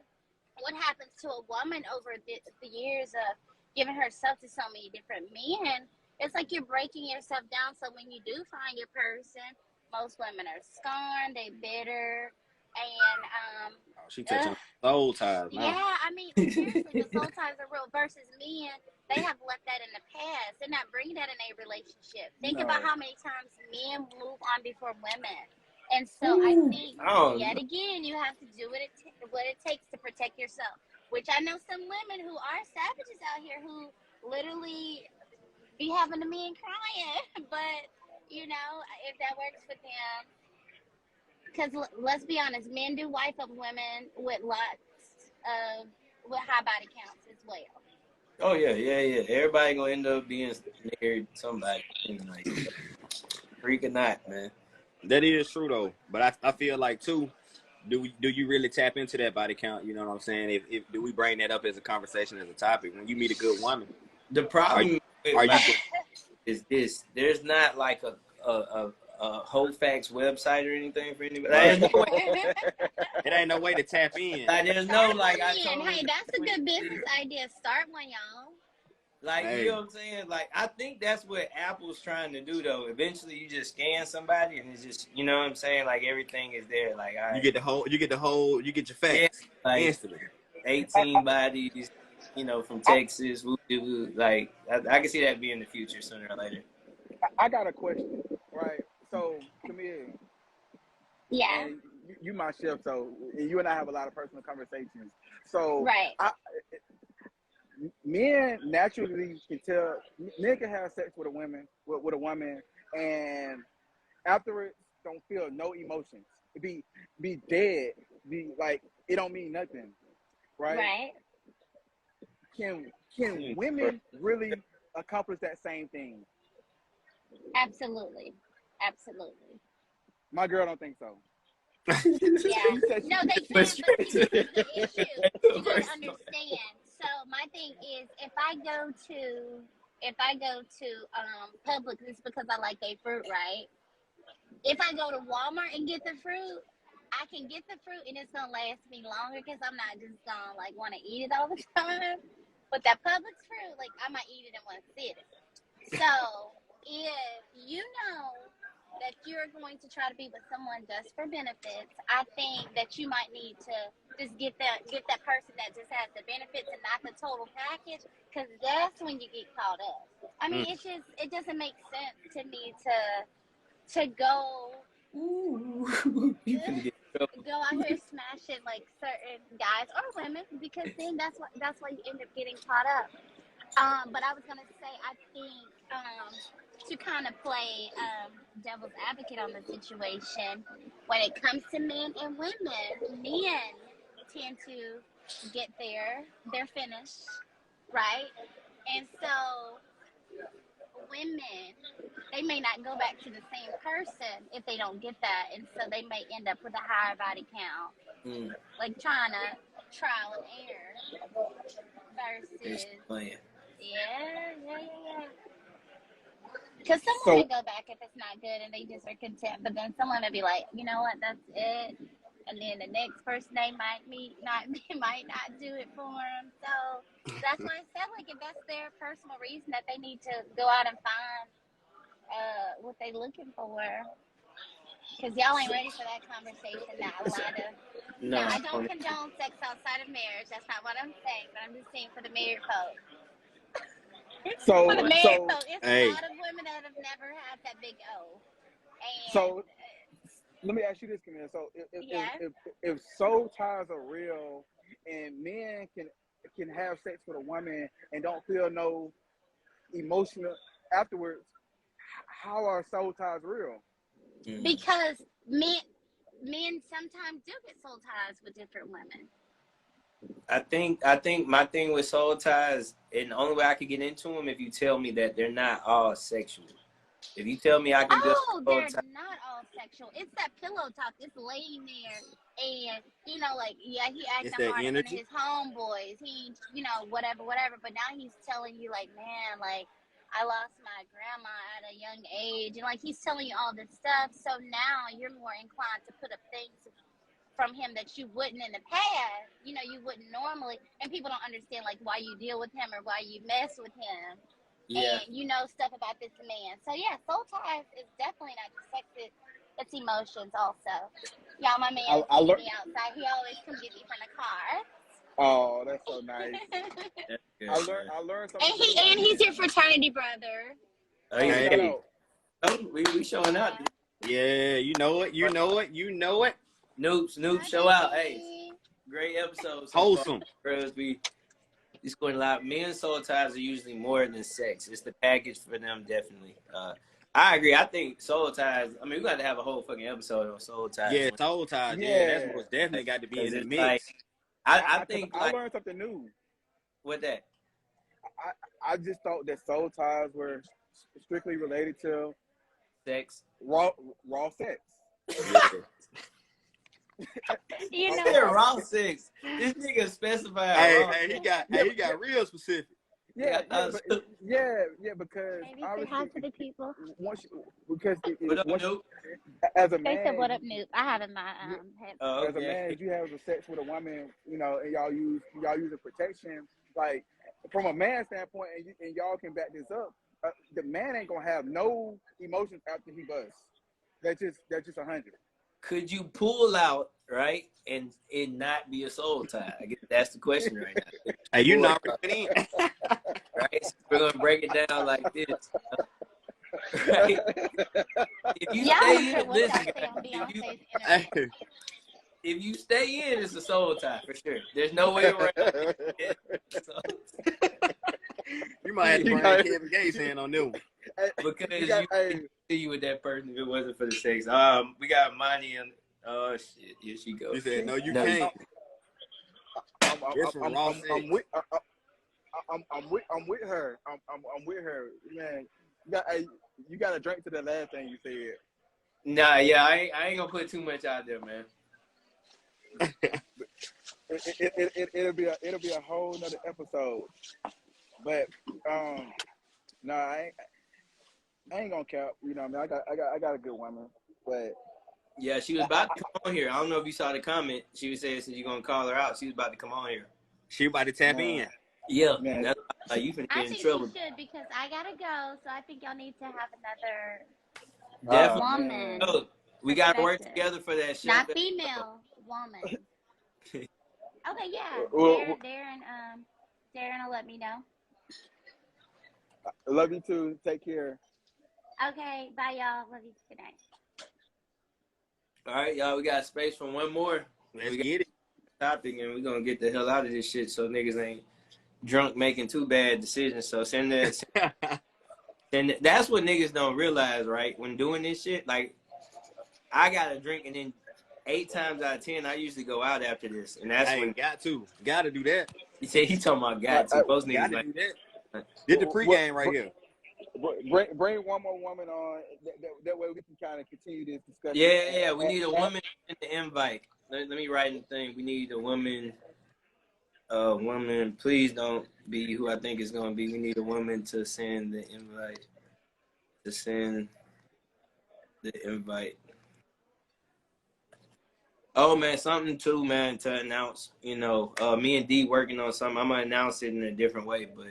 what happens to a woman over the years of giving herself to so many different men, it's like you're breaking yourself down. So when you do find your person, most women are scorned, they bitter, and She touching soul ties now. yeah, I mean, seriously, the soul ties are real versus men. They have left that in the past. They're not bringing that in a relationship. Think about how many times men move on before women. And so I think, yet again, you have to do what it takes to protect yourself. Which I know some women who are savages out here who literally be having the men crying. But, if that works for them, because let's be honest, men do wife up women with with high body counts as well. Oh yeah. Everybody gonna end up being near somebody, like freak or not, man. That is true though. But I feel like too, do you really tap into that body count? You know what I'm saying? If do we bring that up as a conversation, as a topic when you meet a good woman? The problem Are you? is this: there's not like a Hofax website or anything for anybody. Right. There's no way. It ain't no way to tap in. Like, there's no like. Hey, that's a good business idea. Start one, y'all. Like, Hey. you know what I'm saying? Like, I think that's what Apple's trying to do, though. Eventually, you just scan somebody, and it's just, you know what I'm saying? Like, everything is there. Like, all right. You get your facts like instantly. 18 bodies, from Texas. Like, I can see that being the future sooner or later. I got a question, right? So, Camille, Yeah. and you my chef, so you and I have a lot of personal conversations. So, Right. Men naturally can tell. Men can have sex with a woman, and afterwards don't feel no emotions. Be dead. Be like it don't mean nothing, right? Right. Can women really accomplish that same thing? Absolutely. My girl don't think so. Yeah. No, they can, but see, this is the issue. You gotta understand. So my thing is, if I go to Publix, it's because I like their fruit, right? If I go to Walmart and get the fruit, I can get the fruit and it's gonna last me longer because I'm not just gonna like want to eat it all the time. But that Publix fruit, like I might eat it in one sitting. So if you know that you're going to try to be with someone just for benefits, I think that you might need to just get that person that just has the benefits and not the total package, because that's when you get caught up. I mean, it doesn't make sense to me to go You can get in trouble. go out here smashing like certain guys or women, because then that's why you end up getting caught up. But I was gonna say, I think to kind of play devil's advocate on the situation, when it comes to men and women, men tend to get their finish, right? And so women, they may not go back to the same person if they don't get that, and so they may end up with a higher body count, like trying to trial and error versus. Yeah. Because someone may go back if it's not good and they just are content, but then someone may be like, you know what, that's it. And then the next person they might meet might not do it for them. So that's why I said, like, if that's their personal reason that they need to go out and find what they looking for. Because y'all ain't ready for that conversation now. No, I don't condone sex outside of marriage. That's not what I'm saying. But I'm just saying for the married folks. So, for the married folks, it's a lot of women that have never had that big O. And so let me ask you this, Camille. So if soul ties are real and men can have sex with a woman and don't feel no emotional afterwards, how are soul ties real? Because men sometimes do get soul ties with different women. I think my thing with soul ties, and the only way I can get into them if you tell me that they're not all sexual. If you tell me I can build they're not all sexual. It's that pillow talk. It's laying there and, you know, like, yeah, he acting hard in front of his homeboys. He, you know, whatever. But now he's telling you, like, man, like, I lost my grandma at a young age. And, like, he's telling you all this stuff. So now you're more inclined to put up things from him that you wouldn't in the past. You know, you wouldn't normally. And people don't understand, like, why you deal with him or why you mess with him. Yeah. And you know stuff about this man. So, yeah, soul ties is definitely not just sex. It's emotions also. Y'all, my man sees me outside. He always comes get me from the car. Oh, that's so nice. I learned something. And he's your fraternity brother. Hey. We showing out. Yeah, you know it. Noob, show out. Hey, great episode. Wholesome. We scoring a lot. Men's soul ties are usually more than sex. It's the package for them, definitely. I agree. I think soul ties. I mean, we got to have a whole fucking episode on soul ties. Yeah, soul ties. Yeah, that's most definitely got to be in the mix. Like, I think I learned something new. What that? I just thought that soul ties were strictly related to sex, raw sex. You know, raw sex. This nigga specified. Hey, he got real specific. Yeah, because maybe say hi to the people. As a they man, said, "What up, Noob?" I have in my head. As a man, if you have sex with a woman, you know, and y'all use a protection, like from a man standpoint, and y'all can back this up. The man ain't gonna have no emotions after he busts. That's just 100. Could you pull out, right, and it not be a soul tie? I guess that's the question right now. Hey, you not in. Right? So we're gonna break it down like this. Right? If you stay in, listen. If you stay in, it's a soul tie for sure. There's no way around it. You might have to bring Kevin Gates in on this one. Because you couldn't see with that person if it wasn't for the sex. We got Monty and oh shit, here she goes. He said, "No, you can't." I'm with her. I'm with her, man. You got to drink to the last thing you said. Nah, yeah, I ain't gonna put too much out there, man. It'll be a whole nother episode. But I ain't gonna cap. You know, what I mean, I got a good woman, but Yeah, she was about to come on here. I don't know if you saw the comment. She was saying since you're gonna call her out, she was about to come on here. She about to tap Man, in. Yeah, man, that's like you finna I get in think trouble. she should because I gotta go. So I think y'all need to have another Definitely. woman Oh, we gotta work perspective, together for that not chef. female woman. Okay, yeah, well, Darren will let me know. love you too. Take care. Okay, bye y'all. Love you. Good night. All right, y'all, we got space for one more. Let's We got get it. a topic, and we're gonna get the hell out of this shit so niggas ain't drunk making too bad decisions. So send that. That's what niggas don't realize, right? When doing this shit, like I got a drink, and then 8 times out of 10, I usually go out after this, and that's Hey, when gotta do that. he said he talking about got to. Most niggas Gotta like do that. Did the pregame right here. Bring one more woman on. That way we can kind of continue this discussion. yeah. We need a woman in the invite. Let me write in the thing. We need a woman. Woman, please don't be who I think it's gonna be. We need a woman to send the invite. To send the invite. Oh man, something too, man, to announce. You know, me and D working on something. I'm gonna announce it in a different way, but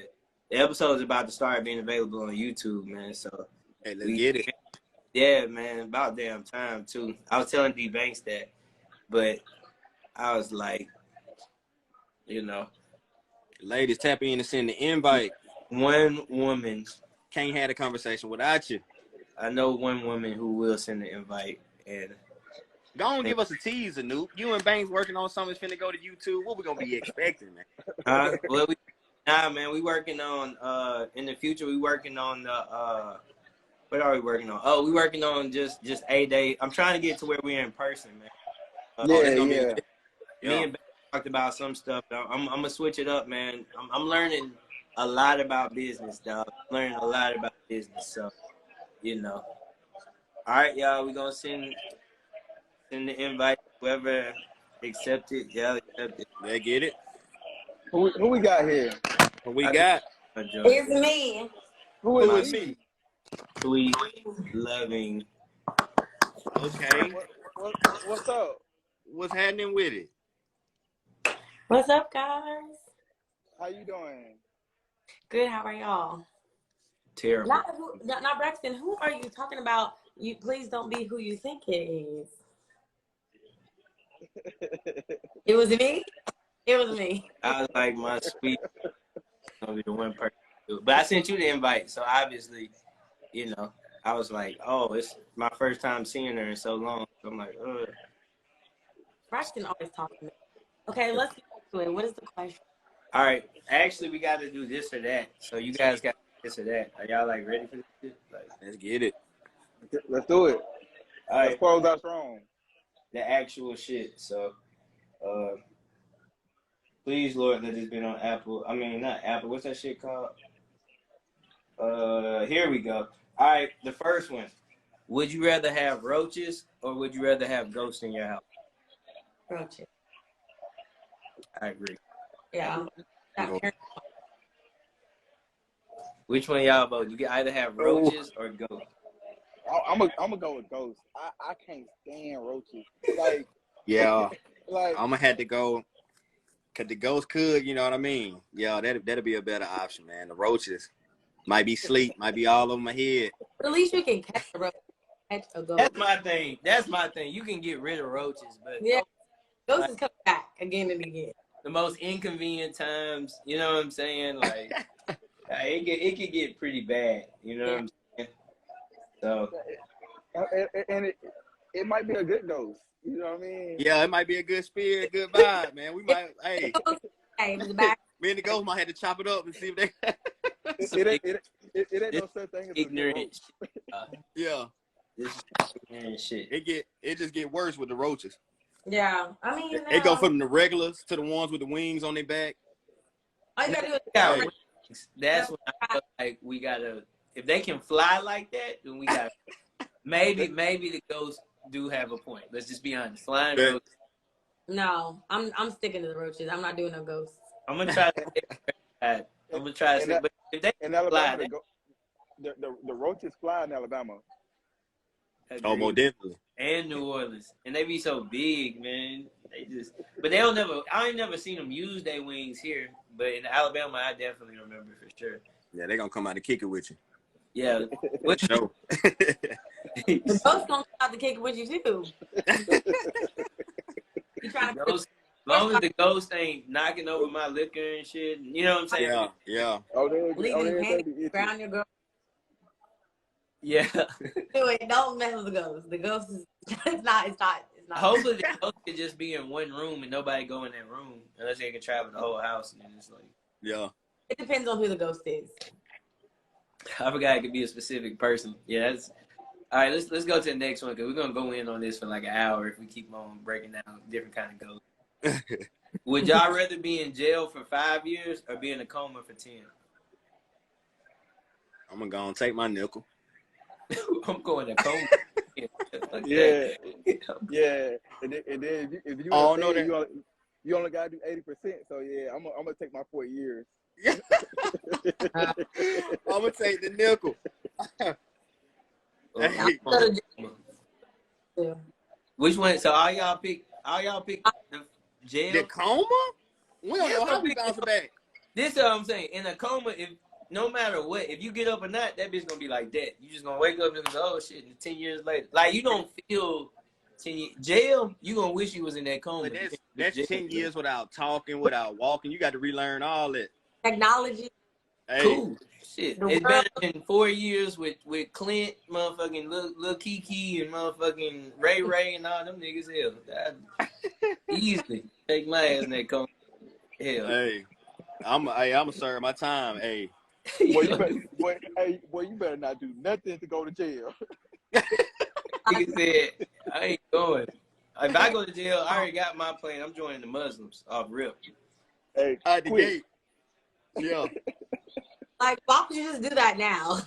the episode is about to start being available on YouTube, man. So Hey, let's get it. yeah, man, about damn time too. I was telling D Banks that, but I was like, you know, Ladies, tap in and send the invite. one woman. Can't have a conversation without you. I know one woman who will send the invite, and Go on, give us a teaser, Nuke. You and Banks working on something that's finna go to YouTube. What we gonna be expecting, man? man, we working on in the future. We working on the what are we working on? Oh, we working on just a day. I'm trying to get to where we're in person, man. That's gonna be Me and Ben talked about some stuff. I'm gonna switch it up, man. I'm learning a lot about business, dog. I'm learning a lot about business, so you know. All right, y'all. We gonna send the invite. Whoever accept it, y'all accept it. They get it. Who we got here? What we got? It's me. Who is me? Sweet, loving. Okay. What's up? What's happening with it? What's up, guys? How you doing? Good. How are y'all? Terrible. Not Braxton. Who are you talking about? You please don't be who you think it is. It was me. It was me. I was like, my sweet, gonna be the one person. To do it. But I sent you the invite, so obviously, you know, I was like, oh, it's my first time seeing her in so long. So I'm like, ugh. Braxton always talking to me. Okay, let's get to it. What is the question? All right, actually, we got to do this or that. So you guys got this or that. Are y'all like ready for this? Like, Let's get it. Let's do it. all Let's right, close out strong. the actual shit. So, please, Lord, let this be on Apple. I mean, not Apple. What's that shit called? Here we go. All right, the first one. Would you rather have roaches or would you rather have ghosts in your house? Roaches. I agree. Yeah. Which one y'all vote? You can either have roaches or ghosts. I'm gonna go with ghosts. I can't stand roaches. Like Yeah. like I'm gonna have to go. Cause the ghost could, you know what I mean? Yeah, that'd be a better option, man. The roaches might be sleep, might be all over my head. At least you can catch a roach. Catch a ghost. That's my thing. That's my thing. You can get rid of roaches, but Yeah. Ghosts is coming back again and again. the most inconvenient times, you know what I'm saying? Like it could get pretty bad. You know what I'm saying? So and it might be a good ghost. You know what I mean? Yeah, it might be a good spirit, good vibe, man. We might, hey, Hey, it was back. me and the ghost might have to chop it up and see if they. It ain't no such thing as ignorant a shit. Yeah, This is ignorant shit. it just get worse with the roaches. Yeah. I mean, They go from the regulars to the ones with the wings on their back. all you gotta do is Yeah, that's when I feel like we gotta. If they can fly like that, then we got maybe the ghosts do have a point. Let's just be honest. Flying Bet. ghosts. No, I'm sticking to the roaches. I'm not doing no ghosts. I'm gonna try to. I'm gonna try to. But if they in fly, Alabama. The roaches fly in Alabama. Oh, more definitely. and New Orleans, and they be so big, man. They just, but they don't never. I ain't never seen them use their wings here, but in Alabama, I definitely remember for sure. Yeah, they gonna come out and kick it with you. Yeah, what? No. The ghost gonna come out to kick it with you too. You trying to Ghost, as long as the ghost ain't knocking over my liquor and shit, you know what I'm saying? Yeah, yeah. Oh, there, legally hand ground your girl. Yeah. Anyway, don't mess with the ghost. The ghost is it's not. Hopefully the ghost could just be in one room and nobody go in that room unless they can travel the whole house. And then it's like, Yeah. It depends on who the ghost is. I forgot it could be a specific person. Yeah, that's all right. Let's go to the next one because we're gonna go in on this for like an hour if we keep on breaking down different kind of ghosts. Would y'all rather be in jail for 5 years or be in a coma for 10? I'm gonna go and take my nickel. I'm going to coma. Yeah, yeah. And then if you Oh, know no, that you only gotta do 80%. So yeah, I'm gonna take my 4 years. I'm gonna take the nickel. Hey. Yeah. Which one? So all y'all pick the jail. The coma? We don't know how we bounce back. This is what I'm saying. In a coma, if no matter what, if you get up or not, that bitch gonna be like that. You just gonna wake up and go, oh shit, and 10 years later. Like you don't feel 10 years. Jail, you gonna wish you was in that coma. But that's 10 years without talking, without walking. You got to relearn all that. Technology. Hey. Cool. Shit. It's better than 4 years with Clint, motherfucking Lil Kiki, and motherfucking Ray and all them niggas. Hell, easily take my ass in that coma. Hell. Hey, I'm serve my time. Hey. Boy, you better not do nothing to go to jail. Nigga said, I ain't going. If I go to jail, I already got my plan. I'm joining the Muslims off rip. Hey, At the gate. Yeah. Like, why would you just do that now?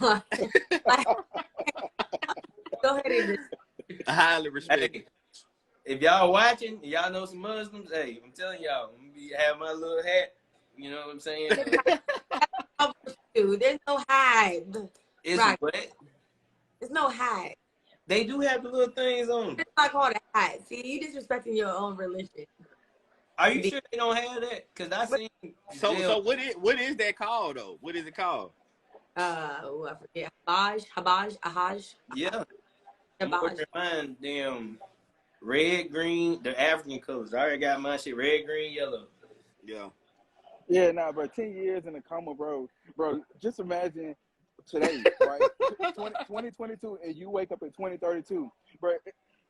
Like, go ahead and I highly respect it. Hey, if y'all watching, y'all know some Muslims, hey, I'm telling y'all, I'm gonna have my little hat. You know what I'm saying? There's no hide. It's Right. what? There's no hide. They do have the little things on them. It's not called a hide. See, you disrespecting your own religion. Are you sure they don't have that? Because I seen So what is that called though? What is it called? I forget. Ahaj. Yeah. I'm Habaj. working mine, damn red, green, the African colors. I already got my shit red, green, yellow. Yeah. Yeah, nah, bro. 10 years in a coma, bro. Bro, just imagine today, right? 2022, and you wake up in 2032, bro.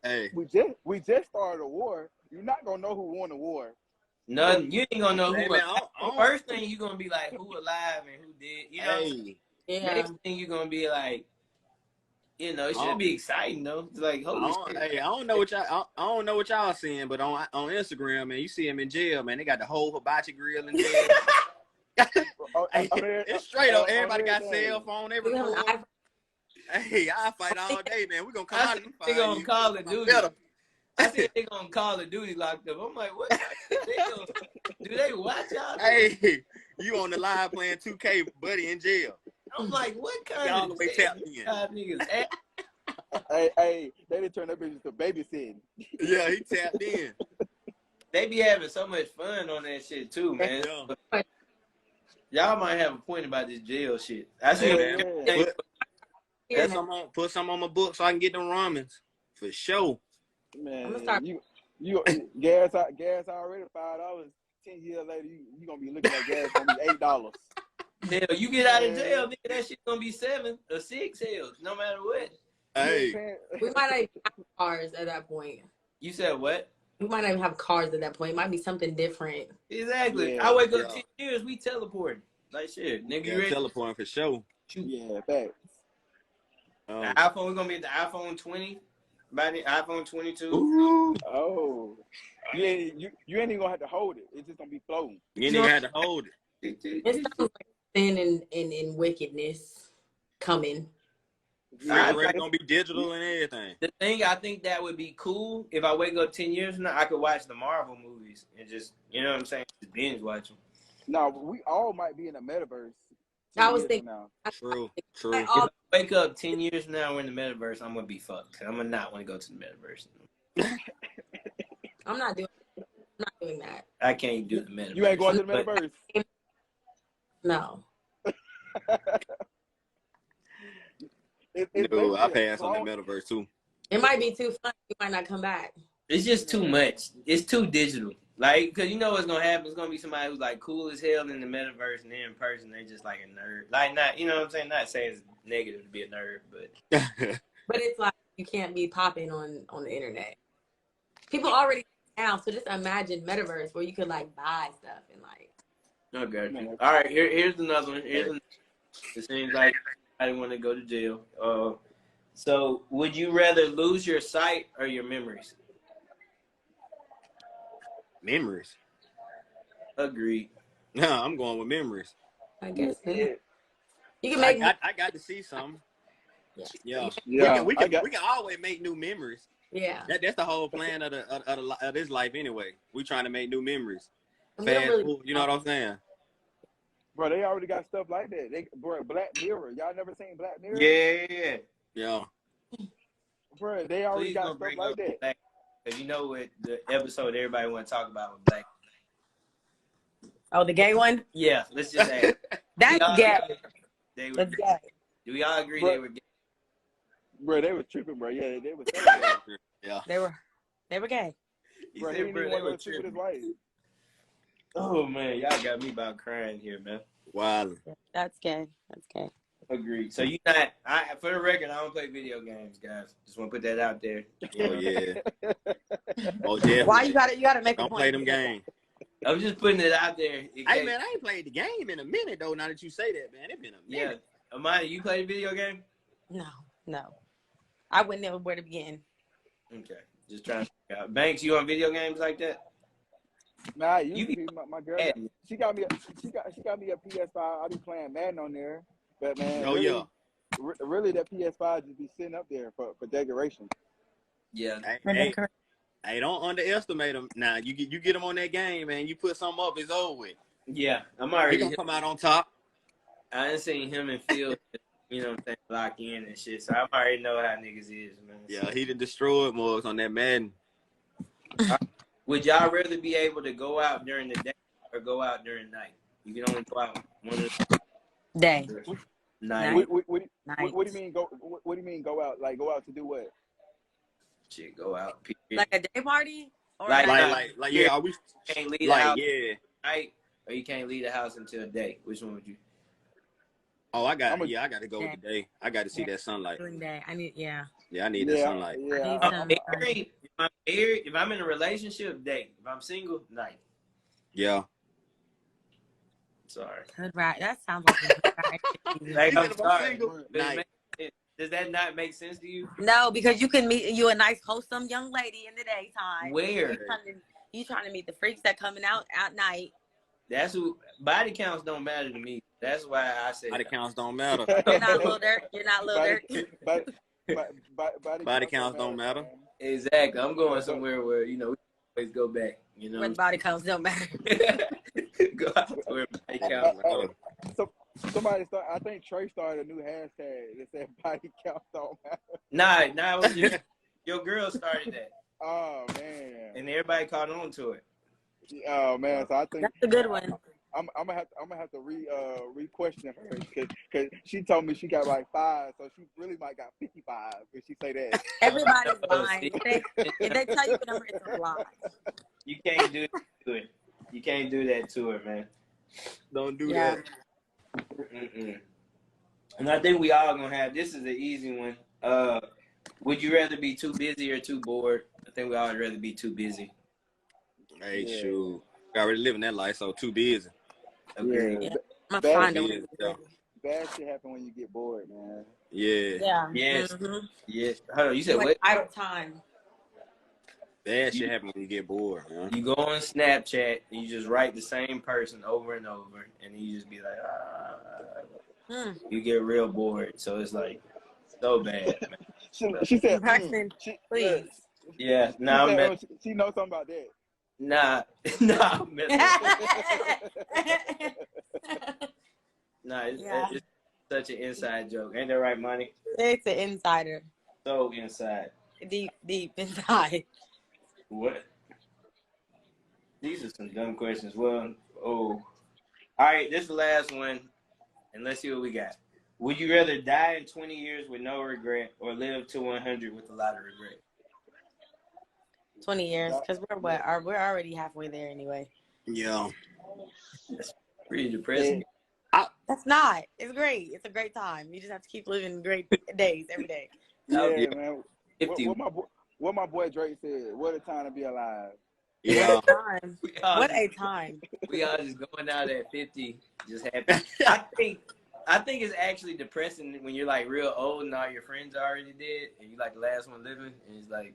Hey. We just started a war. You're not gonna know who won the war. Nothing. You ain't gonna know who. Hey, man, First thing you gonna be like, who alive and who dead. You know. Hey. Yeah. Next thing you gonna be like, you know, it should be exciting though. It's like, holy shit. Hey, I don't know what y'all seeing, but on Instagram, man, you see him in jail, man. They got the whole hibachi grill in jail. Hey, it's straight up. Everybody got cell phone. Everybody. Hey, I fight all day, man. We gonna come out. They gonna call it duty. I said they gonna call of duty locked up. I'm like, what? Do they watch y'all? Hey, you on the live playing 2K, buddy, in jail. I'm like, what kind Y'all of the way tapped in. niggas? Hey, they didn't turn that bitch to babysitting. Yeah, he tapped in. They be having so much fun on that shit too, man. Yeah. Y'all might have a point about this jail shit. I see. Put some on my book so I can get them ramens for sure. Man, I'm gonna start. You gas already $5. 10 years later, you gonna be looking at gas gonna be $8. Hell, you get out of jail, nigga, that shit gonna be 7 or 6 hell, no matter what. Hey, We might not even have cars at that point. You said what? We might not even have cars at that point. It might be something different. Exactly. Yeah. I wake up 10 years, we teleporting. Like shit, nigga, you ready? teleporting for sure. Yeah, facts. The iPhone, we're gonna be at the iPhone 20, by the iPhone 22. Ooh. Oh, you ain't even gonna have to hold it. It's just gonna be floating. You ain't even had to hold it. It's something like sin and wickedness coming. It's really gonna be digital and everything. The thing I think that would be cool if I wake up 10 years from now, I could watch the Marvel movies and just, you know what I'm saying, just binge watch them. No, we all might be in a metaverse. I was thinking. Now. True. Like all wake up 10 years from now, we're in the metaverse, I'm gonna be fucked. I'm gonna not want to go to the metaverse. I'm not doing that. I can't do the metaverse. You ain't going to the But metaverse. No. It's No, I basically a pass on the clone. metaverse too. It might be too fun. You might not come back. it's just too much. It's too digital. Like, cause you know what's gonna happen. It's gonna be somebody who's like cool as hell in the metaverse, and then in person they just like a nerd. Like, not, you know what I'm saying? Not saying it's negative to be a nerd, but But it's like you can't be popping on the internet. People already now, so just imagine metaverse where you could like buy stuff and like. okay. All right, here's another one. It seems like I didn't want to go to jail. So would you rather lose your sight or your memories? Memories. Agreed. No, I'm going with memories. I guess Yeah. you can make. I got to see some. Yeah. Yeah. Yeah. We can always make new memories. Yeah. That's the whole plan of this life anyway. We trying to make new memories. And we don't Fast really- food, you know what I'm saying? Bro, they already got stuff like that. Bro, Black Mirror. Y'all never seen Black Mirror? Yeah. Yeah. Bro, they already Please got don't stuff bring like up that. Black, because you know what the episode everybody want to talk about with Black. Oh, the gay one? Yeah, let's just add. That's gay. They were. That's gay. Do we all agree Bro. they were gay? Bro, they was tripping, bro. Yeah, they was. Yeah. They were gay. He Bro, he said, didn't bro, even they want were to sleep with his tripping. wife. Oh man, y'all got me about crying here, man. Wow. That's gay. That's gay. Agreed. So you not? For the record, I don't play video games, guys. Just want to put that out there. You Oh know? yeah. Oh yeah. Why you gotta make a Don't point? play them games. I'm just putting it out there. Hey man, I ain't played the game in a minute though. Now that you say that, man, it's been a Yeah, minute. Amanda, you play the video game? No. I wouldn't know where to begin. Okay, just trying to figure out. Banks, you on video games like that? Nah, I used You to be be my girl. mad. She got me a PS5. I be playing Madden on there, but man, Oh really, yeah. really that PS5 just be sitting up there for decoration. Yeah. Hey, don't underestimate them. Now you get them on that game, man. You put something up, it's over with. Yeah, I'm He already. gonna come out on top. I done seen him and Phil, you know what I'm saying, lock in and shit. So I already know how niggas is, man. Yeah, he done destroyed Mugs on that Madden. Would y'all rather be able to go out during the day or go out during the night? You can only go out one of Day. the night. What do Night. you mean go? What do you mean go out? Like go out to do what? Shit, go out. Period. Like a day party? Or Like- Like yeah, are we You can't leave the like house yeah. at night, or you can't leave the house until day. Which one would you? Oh, I got I'm a- to go with the day. I got to see that sunlight. during day. I need Yeah, I need that sunlight. Yeah. I'm married. If I'm married, if I'm in a relationship, day. If I'm single, night. Yeah. Sorry. Good right. That sounds like a good ride. Like, Even I'm if I'm sorry. single, Does it night. make sense? Does that not make sense to you? No, because you can meet you a nice wholesome young lady in the daytime. Where? You trying to meet the freaks that coming out at night. That's who. Body counts don't matter to me. That's why I say Body that. counts don't matter. You're not Lil Durk. You're not Lil Durk. Body counts don't matter. man. Exactly. I'm going somewhere where we always go back. You know. Where the body counts don't matter. Go out to where body counts matter. I think Trey started a new hashtag that said body count don't matter. Nah, it was just, your girl started that, Oh man. and everybody caught on to it. Oh man. So I think That's a good one. I'm gonna have to re-question her because she told me she got like 5, so she really might got 55 if she say that. Everybody's lying. If they tell you the number, it's a lie. You can't do that to it. You can't do that to her, man. Don't do Yeah. that. Mm-mm. And I think we all gonna have. This is an easy one. Would you rather be too busy or too bored? I think we all would rather be too busy. Hey, Yeah. shoot. I already living that life, so too busy. Agreed. Yeah. I'm Bad gonna find shit, it. yeah. Bad shit happen when you get bored, man. Yeah. Yeah. Yes. Mhm. Yes. Hold on. You said Like what? idle time. Bad shit happen when you get bored, man. You go on Snapchat and you just write the same person over and over, and you just be like, you get real bored. So it's like so bad, man. She said, Braxton, please. Yeah. Nah, I'm mess- she knows something about that. nah, I'm messing. Nah, Yeah. such an inside joke. Ain't that right, Money? It's an insider. So inside. Deep inside. What? These are some dumb questions. Well, all right, this is the last one, and let's see what we got. Would you rather die in 20 years with no regret or live to 100 with a lot of regret? 20 years, because we're already halfway there anyway. Yeah. That's pretty depressing. That's not. It's great. It's a great time. You just have to keep living great days every day. Yeah, man. 50. What my boy Drake said. What a time to be alive. Yeah. What a time. What a time. We all just going out at 50, just happy. I think it's actually depressing when you're like real old and all your friends are already dead and you like the last one living, and it's like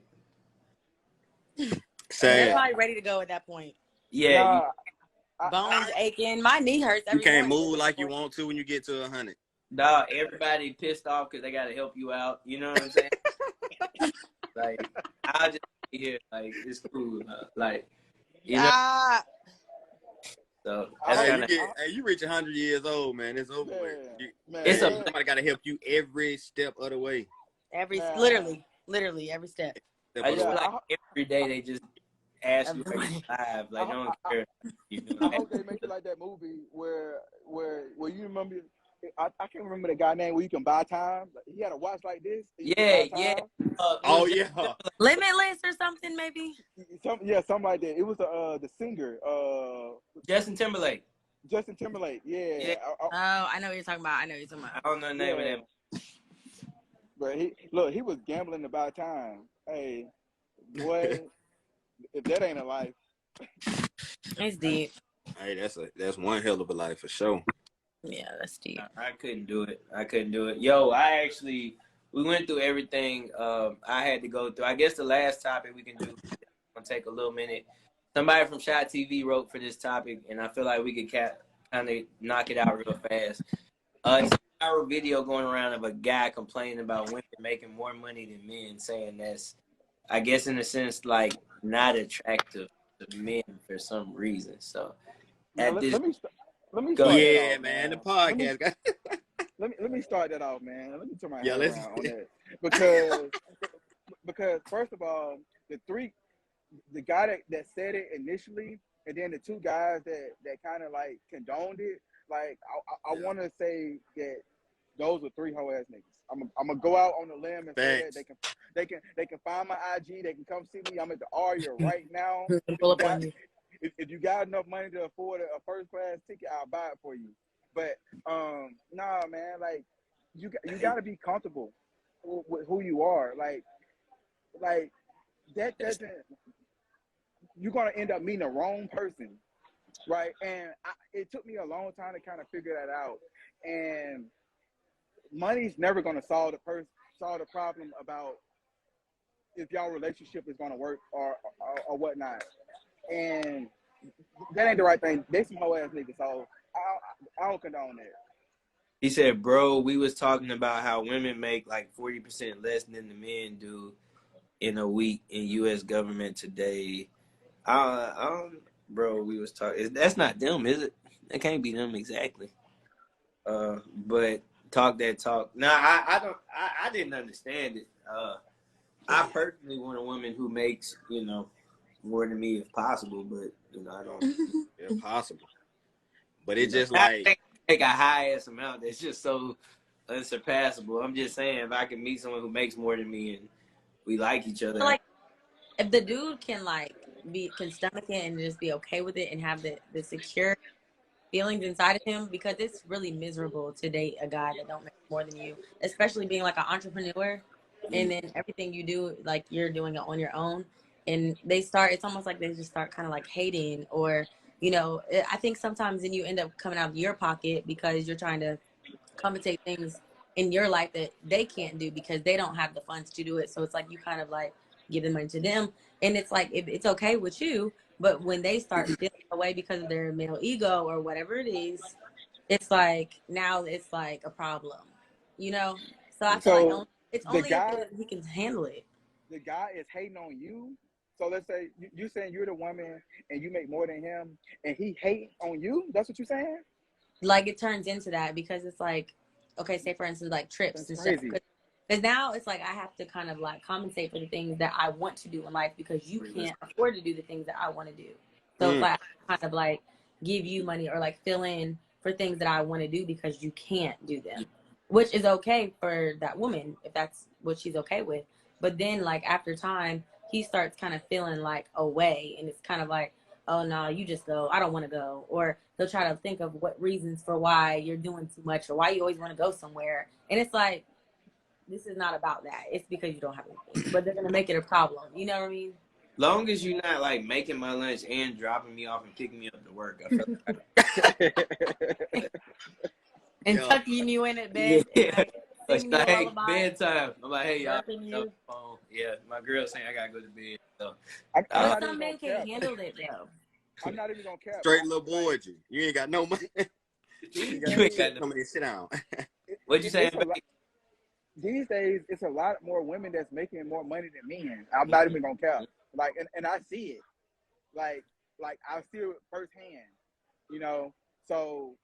They're probably ready to go at that point. yeah. Bones aching. My knee hurts every You can't morning. move like you want to when you get to 100. Dog, everybody pissed off because they got to help you out. You know what I'm saying? Like, I'll just be here. Like, it's cool. Like, you know. So that's kind of. Hey, you reach 100 years old, man. It's over with. Somebody got to help you every step of the way. Literally every step. I just feel like every day they just ask you are you alive. Like, no one cares. You know? I hope they make it like that movie where you remember. I can't remember the guy name where you can buy time. He had a watch like this. Yeah. Limitless or something, maybe. Something like that. It was the singer. Justin Timberlake. Yeah. I know what you're talking about. I don't know the name of that. But he was gambling to buy time. Hey, boy, if that ain't a life. It's deep. Hey, that's one hell of a life for sure. Yeah, that's deep. I couldn't do it. Yo, we went through everything I had to go through. I guess the last topic we can do, gonna take a little minute. Somebody from Shot TV wrote for this topic, and I feel like we could kind of knock it out real fast. It's a viral video going around of a guy complaining about women making more money than men, saying that's, I guess in a sense, like not attractive to men for some reason. So Let me go start yeah, that off, man. The podcast. Let me start that off, man. Let me turn my head let's around on that because first of all, the guy that said it initially, and then the two guys that kind of like condoned it. Like I want to say that those are three hoe ass niggas. I'm gonna go out on the limb and say that they can find my IG. They can come see me. I'm at the Aria right now. If you got enough money to afford a first class ticket, I'll buy it for you. But nah, man, like you got to be comfortable with who you are. Like that doesn't. You're gonna end up meeting the wrong person, right? And it took me a long time to kind of figure that out. And money's never gonna solve the problem about if y'all relationship is gonna work or whatnot. And that ain't the right thing. They some hoe ass niggas, so I don't condone that. He said, bro, we was talking about how women make like 40% less than the men do in a week in U.S. government today. Bro, we was talking. That's not them, is it? That can't be them exactly. But talk that talk. Nah, I didn't understand it. I personally want a woman who makes, more than me if possible, but I don't. If possible. But it's just like take a high ass amount that's just so unsurpassable. I'm just saying, if I can meet someone who makes more than me and we like each other, like if the dude can stomach it and just be okay with it and have the secure feelings inside of him, because it's really miserable to date a guy that don't make more than you, especially being like an entrepreneur, and then everything you do, like you're doing it on your own. And it's almost like they just start kind of like hating, or, I think sometimes then you end up coming out of your pocket because you're trying to compensate things in your life that they can't do because they don't have the funds to do it. So it's like you kind of like give the money to them. And it's like, it's okay with you, but when they start feeling away because of their male ego or whatever it is, it's like, now it's like a problem, So I feel like it's only if he can handle it. The guy is hating on you. So let's say you're saying you're the woman and you make more than him and he hates on you. That's what you're saying? Like it turns into that because it's like, okay, say for instance, like trips That's and stuff. crazy. Because now it's like I have to kind of like compensate for the things that I want to do in life because you can't afford to do the things that I want to do. So it's like I kind of like give you money or like fill in for things that I want to do because you can't do them, which is okay for that woman if that's what she's okay with. But then like after time, he starts kind of feeling like away, and it's kind of like, oh no, you just go. I don't want to go. Or they'll try to think of what reasons for why you're doing too much or why you always want to go somewhere. And it's like, this is not about that. It's because you don't have anything. But they're going to make it a problem. You know what I mean? Long as you're not like making my lunch and dropping me off and picking me up to work, I feel like And tucking you in at bed. yeah. And, like, singing you a Hey, lullaby. bedtime. I'm like, hey, y'all. You. Phone. Yeah, my girl saying I gotta go to bed. So I'm not Some even men gonna can't cap. handle it though. I'm not even gonna cap. Straight little boy, you ain't got no money. These you ain't days, got no. Come here, sit down. What you saying, it's a lot, these days, it's a lot more women that's making more money than men. I'm not even gonna cap. Like, and I see it. Like I see it firsthand. You know, so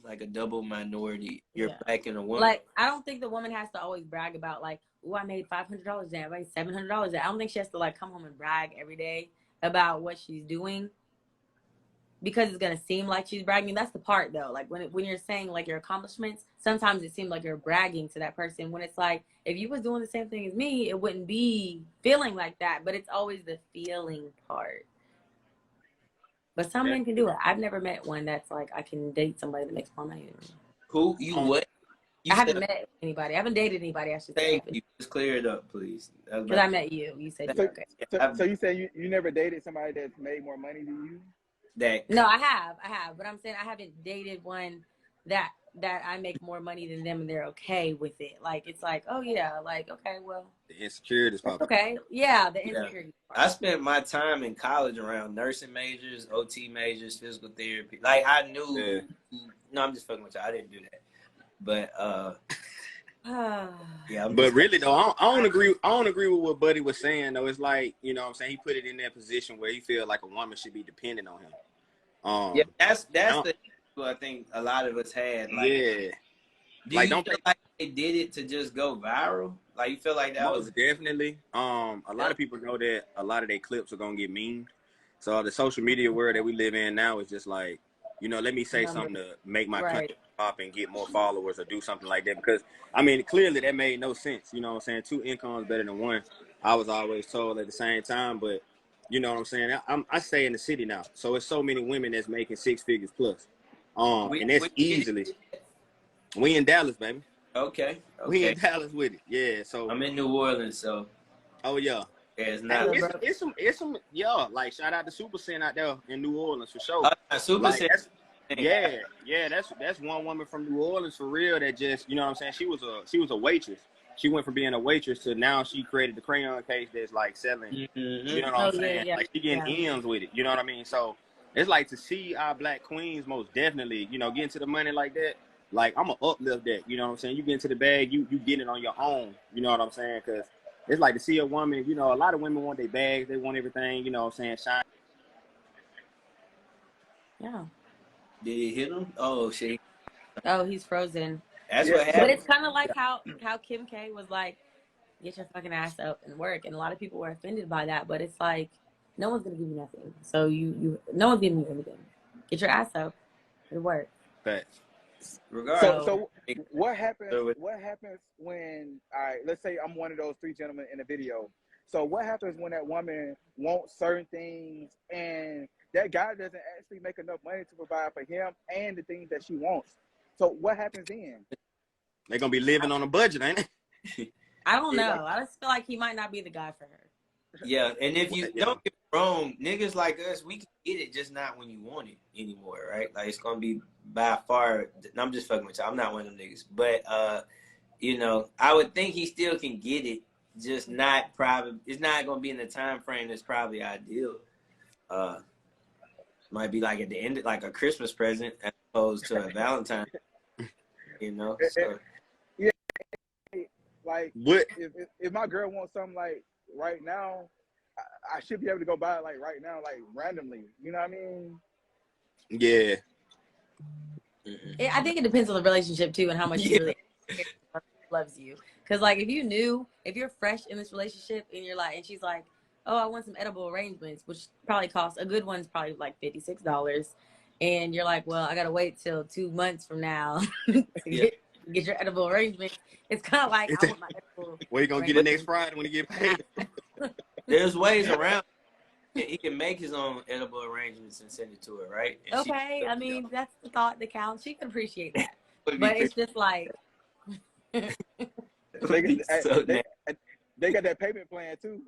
like a double minority? You're Yeah. black and a woman. Like, I don't think the woman has to always brag about like, oh, I made $500 today, I made $700 today. I don't think she has to like come home and brag every day about what she's doing because it's gonna seem like she's bragging. That's the part though. Like when you're saying like your accomplishments, sometimes it seems like you're bragging to that person. When it's like, if you was doing the same thing as me, it wouldn't be feeling like that. But it's always the feeling part. But some men can do it. I've never met one that's like, I can date somebody that makes more money than me. Who you what? You I haven't said, met anybody. I haven't dated anybody, I should thank say. you. Just clear it up, please. Because I met you. You said so, you're okay. so you say you never dated somebody that's made more money than you? No, I have. But I'm saying I haven't dated one that I make more money than them and they're okay with it. Like, it's like, oh yeah, like, okay, well. The insecurities That's popping. okay. Yeah, the insecurity part. I spent my time in college around nursing majors, OT majors, physical therapy. Like I knew. Yeah. No, I'm just fucking with you. I didn't do that. But yeah. But really though, I don't agree. I don't agree with what Buddy was saying though. It's like, you know what I'm saying, he put it in that position where he feel like a woman should be dependent on him. Yeah, that's the issue I think a lot of us had. Like, yeah. Do Like, you don't feel like they did it to just go viral? Like, you feel like that was most definitely. A lot of people know that a lot of their clips are gonna get memed. So the social media world that we live in now is just like, you know, let me say something to make my content pop and get more followers or do something like that. Because I mean, clearly that made no sense. You know what I'm saying? 2 incomes better than 1. I was always told at the same time, but you know what I'm saying? I stay in the city now, so it's so many women that's making 6 figures plus. And that's easily. We in Dallas, baby. Okay. We in Dallas with it. Yeah. So I'm in New Orleans, so. Oh yeah. Yeah, it's not. It's some yeah. Like shout out to Super Sin out there in New Orleans for sure. Super Sin. That's one woman from New Orleans for real that just, you know what I'm saying, she was a waitress. She went from being a waitress to now she created the crayon case that's like selling. You know what I'm saying? Yeah. Like she getting M's with it. You know what I mean? So it's like to see our black queens most definitely, you know, get into the money like that. Like I'm gonna uplift that. You know what I'm saying? You get into the bag, you get it on your own. You know what I'm saying? Because it's like to see a woman, you know, a lot of women want their bags, they want everything, you know what I'm saying, shine. Yeah. Did he hit him? Oh shit. Oh, he's frozen. That's what happened. But it's kind of like how Kim K was like, get your fucking ass up and work. And a lot of people were offended by that. But it's like, no one's going to give you nothing. So no one's giving you anything. Get your ass up and work. Facts. So what happens when, all right, let's say I'm one of those 3 gentlemen in the video. So what happens when that woman wants certain things and that guy doesn't actually make enough money to provide for him and the things that she wants? So what happens then? They're going to be living on a budget, ain't it? I don't know. I just feel like he might not be the guy for her. Yeah, and if you don't get me wrong, niggas like us, we can get it, just not when you want it anymore, right? Like it's gonna be by far. I'm just fucking with you. I'm not one of them niggas, but you know, I would think he still can get it, just not probably. It's not gonna be in the time frame that's probably ideal. Might be like at the end, like a Christmas present as opposed to a Valentine. You know, so. Yeah, like if my girl wants something like right now, I should be able to go buy it like right now, like randomly. You know what I mean? Yeah. I think it depends on the relationship too and how much you really loves you. Because like if you're fresh in this relationship and you're like, and she's like, oh, I want some edible arrangements, which probably costs, a good one's probably like $56. And you're like, well, I got to wait till 2 months from now to get your edible arrangements. It's kind of like, I want my edible. Where you going to get it next Friday when you get paid? There's ways around. He can make his own edible arrangements and send it to her, right? And Okay, I mean, that's the thought that counts. She can appreciate that. But it's just like. They got that payment plan too.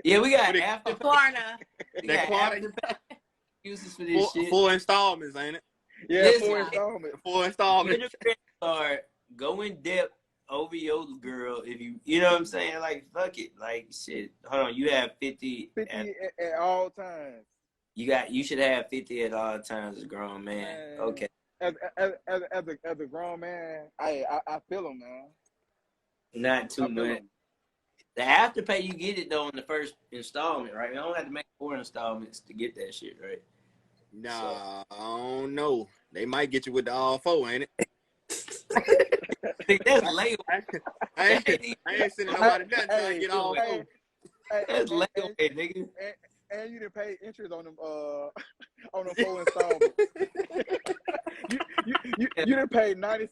Yeah, we got after Klarna. We got after uses for this shit. 4 installments, ain't it? Yeah, Listen, 4 installments. 4 installments. Get a credit card, go in depth over your girl. If you know what I'm saying, like fuck it, like shit. Hold on, you have 50 at all times. You should have 50 at all times as a grown man. Okay. As a grown man, I feel him, man. Not too much. The afterpay, you get it though in the first installment, right? You don't have to make 4 installments to get that shit, right? Nah, I don't know. They might get you with the all 4, ain't it? That's layaway. I ain't sending nobody nothing until I get all 4. That's layaway, nigga. And you didn't pay interest on them 4 installments. you didn't pay $96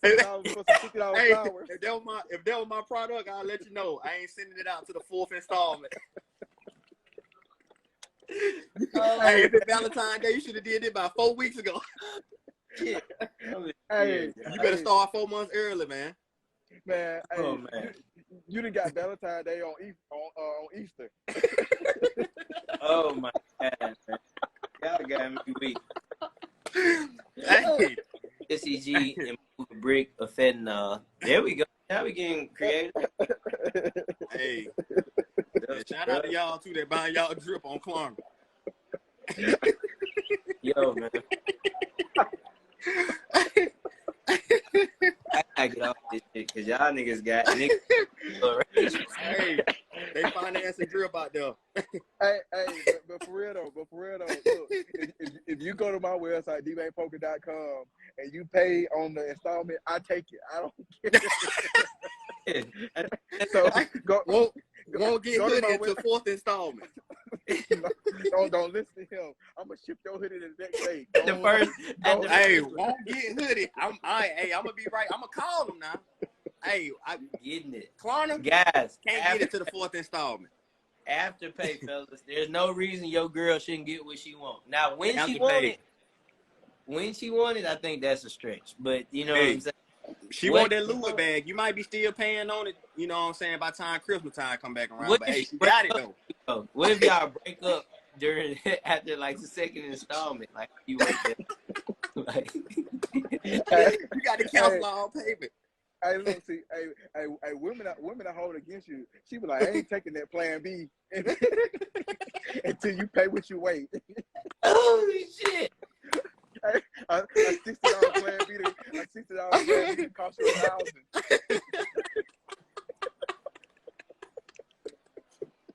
for some $50 flowers. If that was my product, I'll let you know. I ain't sending it out to the 4th installment. Hey, if it's Valentine's Day, you should have did it about 4 weeks ago. Shit. Hey, You better start 4 months early, man. Man, Oh, hey, man. you done got Valentine's Day on Easter. Oh my God, man. Y'all got me weak. Hey. SEG and brick of fentanyl. There we go. Now we getting creative. Hey. Shout out to y'all too that buying y'all drip on Klarna. Yo, man. I gotta get off this shit because y'all niggas got niggas. Hey, they financing drip out there. Hey, but for real though, look, if you go to my website, dbankpoker.com, and you pay on the installment, I take it. I don't care. So won't get hoodie until 4th installment. Don't listen to him. I'm gonna ship your hoodie the next day. Hey, won't get hoodie. I'm gonna be right. I'm gonna call them now. Hey, I'm getting it. Klarna, guys, can't get it to the 4th installment. Afterpay, fellas. There's no reason your girl shouldn't get what she wants. Now, when she wanted, I think that's a stretch. But you know what I'm saying. She want that Louis bag. You might be still paying on it. You know what I'm saying? By the time Christmas time come back around. But hey, she got it though. What if y'all break up after like the 2nd installment? Like you want that? Like you got to cancel all payment. Hey, look, see, hey, women that hold against you. She be like, I ain't taking that Plan B until you pay what you wait. Holy shit! A $60 Plan B to cost you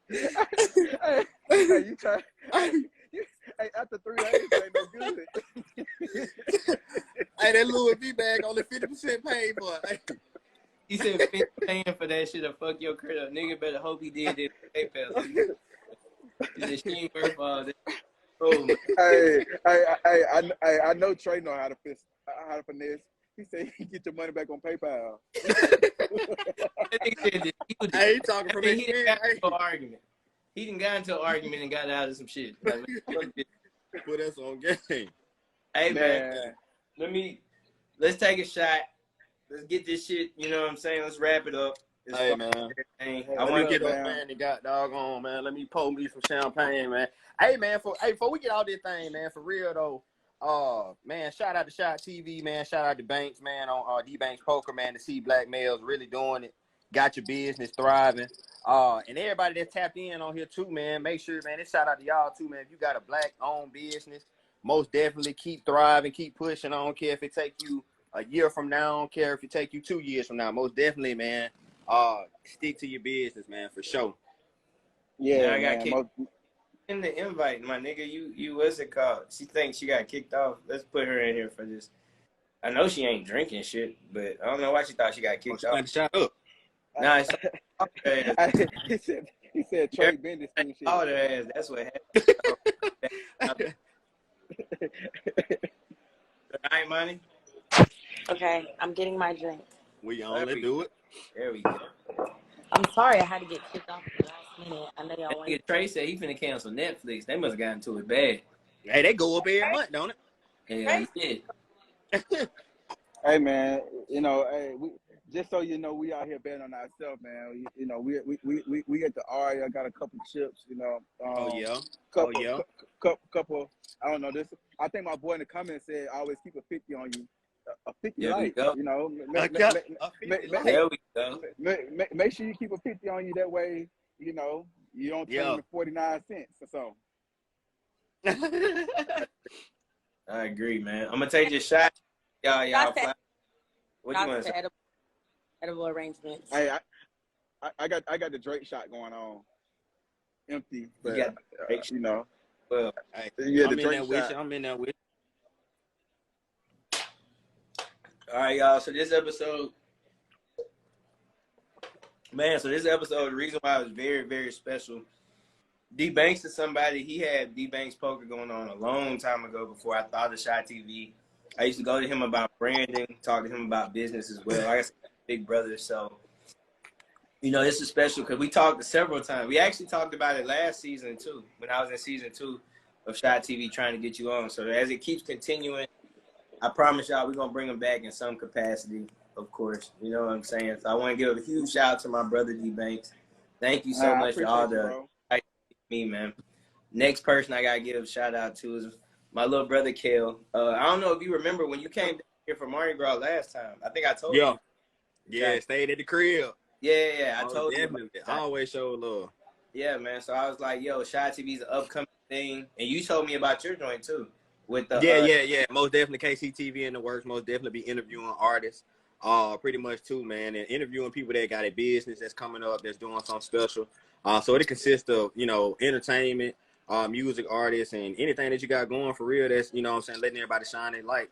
$1,000. Hey, you try. Hey, after 3 days, it ain't no good. Hey, that Louis V bag only 50% paid for it. He said 50 paying for that shit to fuck your credit. Nigga better hope he did it PayPal. He said she ain't worth all that. Oh, I know Trey know how to finesse. He said he get your money back on PayPal. Hey, he talking from experience. He done got into an argument and got out of some shit. Put us on game. Hey man, let's take a shot. Let's get this shit. You know what I'm saying? Let's wrap it up. Hey man, I want to get up, man. And got doggone, man. Let me pour me some champagne, man. Hey man, before we get all this thing, man, for real though. Man, shout out to Shot TV, man. Shout out to Banks, man, on D Banks Poker, man. To see black males really doing it. Got your business thriving. And everybody that's tapped in on here too, man. Make sure, man, this shout out to y'all too, man. If you got a black-owned business, most definitely keep thriving, keep pushing. I don't care if it take you a year from now. I don't care if it take you 2 years from now. Most definitely, man. Stick to your business, man, for sure. Yeah, I got in the invite, my nigga. You what's it called? She thinks she got kicked off. Let's put her in here for this. I know she ain't drinking shit, but I don't know why she thought she got kicked off. Shut up. Nah, she, he said Trey Bendis and shit. all her ass. That's what happened. All right, money. Okay, I'm getting my drink. We only do it. There we go. I'm sorry I had to get kicked off at the last minute. I know y'all That want nigga Trey said he finna cancel Netflix. They must have gotten to it bad. Hey, they go up every month, don't it? Yeah, yeah. Hey man, you know, hey, just so you know, we out here betting on ourselves, man. You know, we at the Aria got a couple chips, you know. Couple. I don't know this. I think my boy in the comments said, "I always keep a 50 on you, a 50 There we light." go. You know, There we go. make sure you keep a 50 on you. That way, you know, you don't turn into 49 cents or so. I agree, man. I'm gonna take your shot. Y'all. What you want to say? Edible arrangements. Hey, I got the Drake shot going on, empty, but you know. Well, yeah, I'm in there with you. All right, y'all. So this episode, the reason why it was very, very special. D Banks is somebody, he had D Banks Poker going on a long time ago before I thought of Shot TV. I used to go to him about branding, talk to him about business as well. Like I said, big brother. So, you know, this is special because we talked several times. We actually talked about it last season too, when I was in season 2 of Shot TV trying to get you on. So as it keeps continuing, I promise y'all we're going to bring him back in some capacity, of course. You know what I'm saying? So I want to give a huge shout out to my brother D Banks. Thank you so much for all the me, man. Next person I got to give a shout out to is my little brother, Kel. I don't know if you remember when you came down here for Mardi Gras last time. I think I told you. Yeah, stayed at the crib. Yeah, I told you. I always show love. Yeah, man. So I was like, yo, Shot TV's an upcoming thing. And you told me about your joint, too. With the Yeah. Most definitely KCTV in the works. Most definitely be interviewing artists. Pretty much, too, man. And interviewing people that got a business that's coming up, that's doing something special. So it consists of, you know, entertainment, music artists, and anything that you got going for real that's, you know what I'm saying, letting everybody shine their light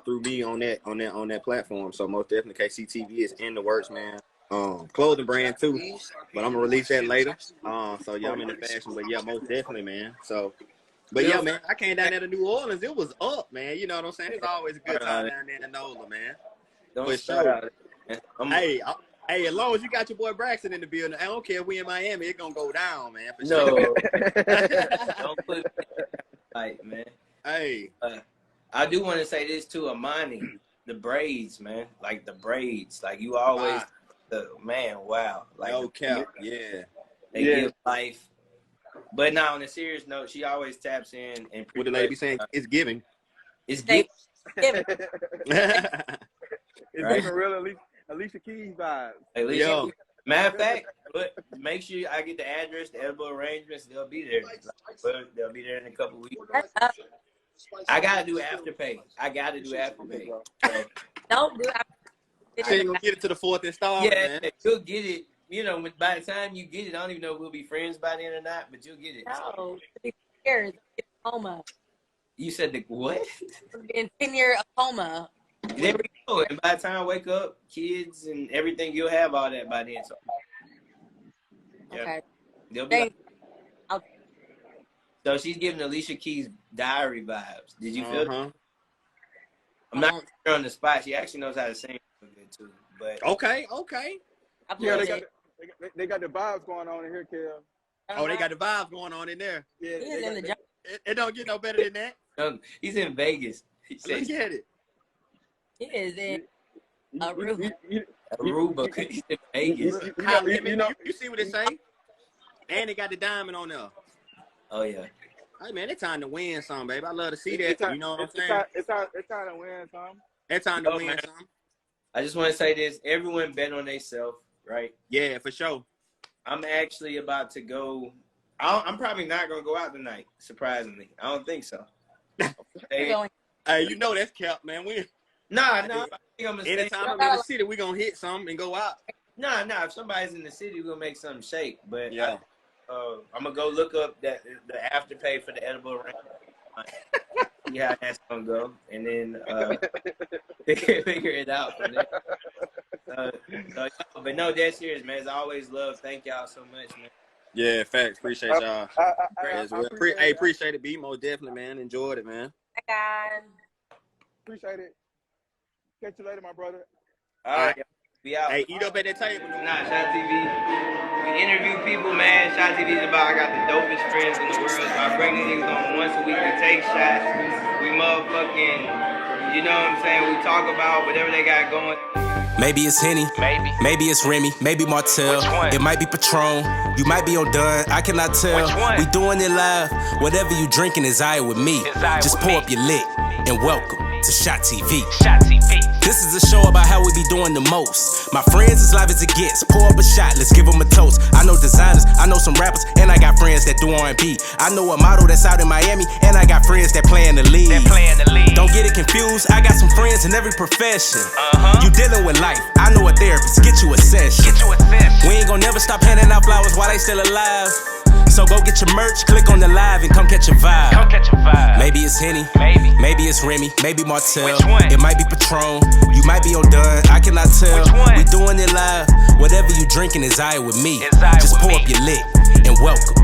through me on that platform. So most definitely KCTV is in the works, man. Clothing brand too, but I'm gonna release that later. So yeah, I'm in the fashion, but yeah, most definitely, man. So, but yeah, man, I came down there to New Orleans. It was up, man. You know what I'm saying? It's always a good time down there in NOLA, man. Don't sure. Hey, as long as you got your boy Braxton in the building, I don't care if we in Miami, it's gonna go down, man. For sure. Don't put it like, man. Hey, I do want to say this too, Amani, the braids, man. Like the braids, like you always, wow. Like no cap, yeah. They give life. But now, on a serious note, she always taps in and. What the lady be saying? It's giving. It's giving. It's giving real Alicia Keys vibes. Alicia, matter of fact, but make sure I get the address, the edible arrangements. They'll be there. They'll be there in a couple weeks. I gotta do afterpay. So. Don't do afterpay. She ain't gonna get it to the 4th installment. Yeah, man. You'll get it. You know, by the time you get it, I don't even know if we'll be friends by then or not, but you'll get it. No, 10 years coma. You said the what? In 10-year coma. There we go. And by the time I wake up, kids and everything, you'll have all that by then. So, yeah. Okay. They'll be so she's giving Alicia Keys diary vibes. Did you feel that? I'm not putting her on the spot. She actually knows how to sing good too. But okay. Yeah, they got the vibes going on in here, Kel. Oh, they got the vibes going on in there. Yeah, it don't get no better than that. No, he's in Vegas. He said, look at it. He is in Aruba. Aruba. He's in Vegas. You see what it say? And they got the diamond on there. Oh yeah. Hey man, it's time to win some, baby. I love to see that. You know what I'm saying? It's time to win some. It's time to win some. I just want to say this: everyone bet on themselves, right? Yeah, for sure. I'm actually about to go. I'm probably not gonna go out tonight. Surprisingly, I don't think so. Hey, you know that's kept, man. Nah. I think I'm gonna anytime I'm in the city, we gonna hit something and go out. Nah. If somebody's in the city, we're gonna make something shake. But yeah, I'm gonna go look up the afterpay for the edible ring. See how that's gonna go, and then figure it out from there. But no, dead serious, man. As I always love. Thank y'all so much, man. Yeah, facts. Appreciate y'all. Appreciate it, B. Most definitely, man. Enjoyed it, man. Bye, guys. Appreciate it. Catch you later, my brother. All right. Be out. Hey, eat up at that table. Nah, Shot TV. We interview people, man. Shot TV is about I got the dopest friends in the world. So I bring these niggas on once a week to take shots. We motherfucking, you know what I'm saying? We talk about whatever they got going. Maybe it's Henny, maybe it's Remy, maybe Martell. It might be Patron, you might be on Dunn, I cannot tell. We doing it live, whatever you drinking is alright with me. Just pour up your lit and welcome to Shot TV. This is a show about how we be doing the most. My friends as live as it gets. Pour up a shot, let's give them a toast. I know designers, I know some rappers, and I got friends that do R&B. I know a model that's out in Miami, and I got friends that play in the league. Don't get it confused, I got some friends in every profession. You dealing with life, I know a therapist, get you a session. We ain't gon' never stop handing out flowers while they still alive. So go get your merch, click on the live, and come catch a vibe. Maybe it's Henny, maybe it's Remy, maybe Martell. It might be Patron, you might be on Dunn, I cannot tell. We doing it live, whatever you drinking is alright with me. Just pour up your lit and welcome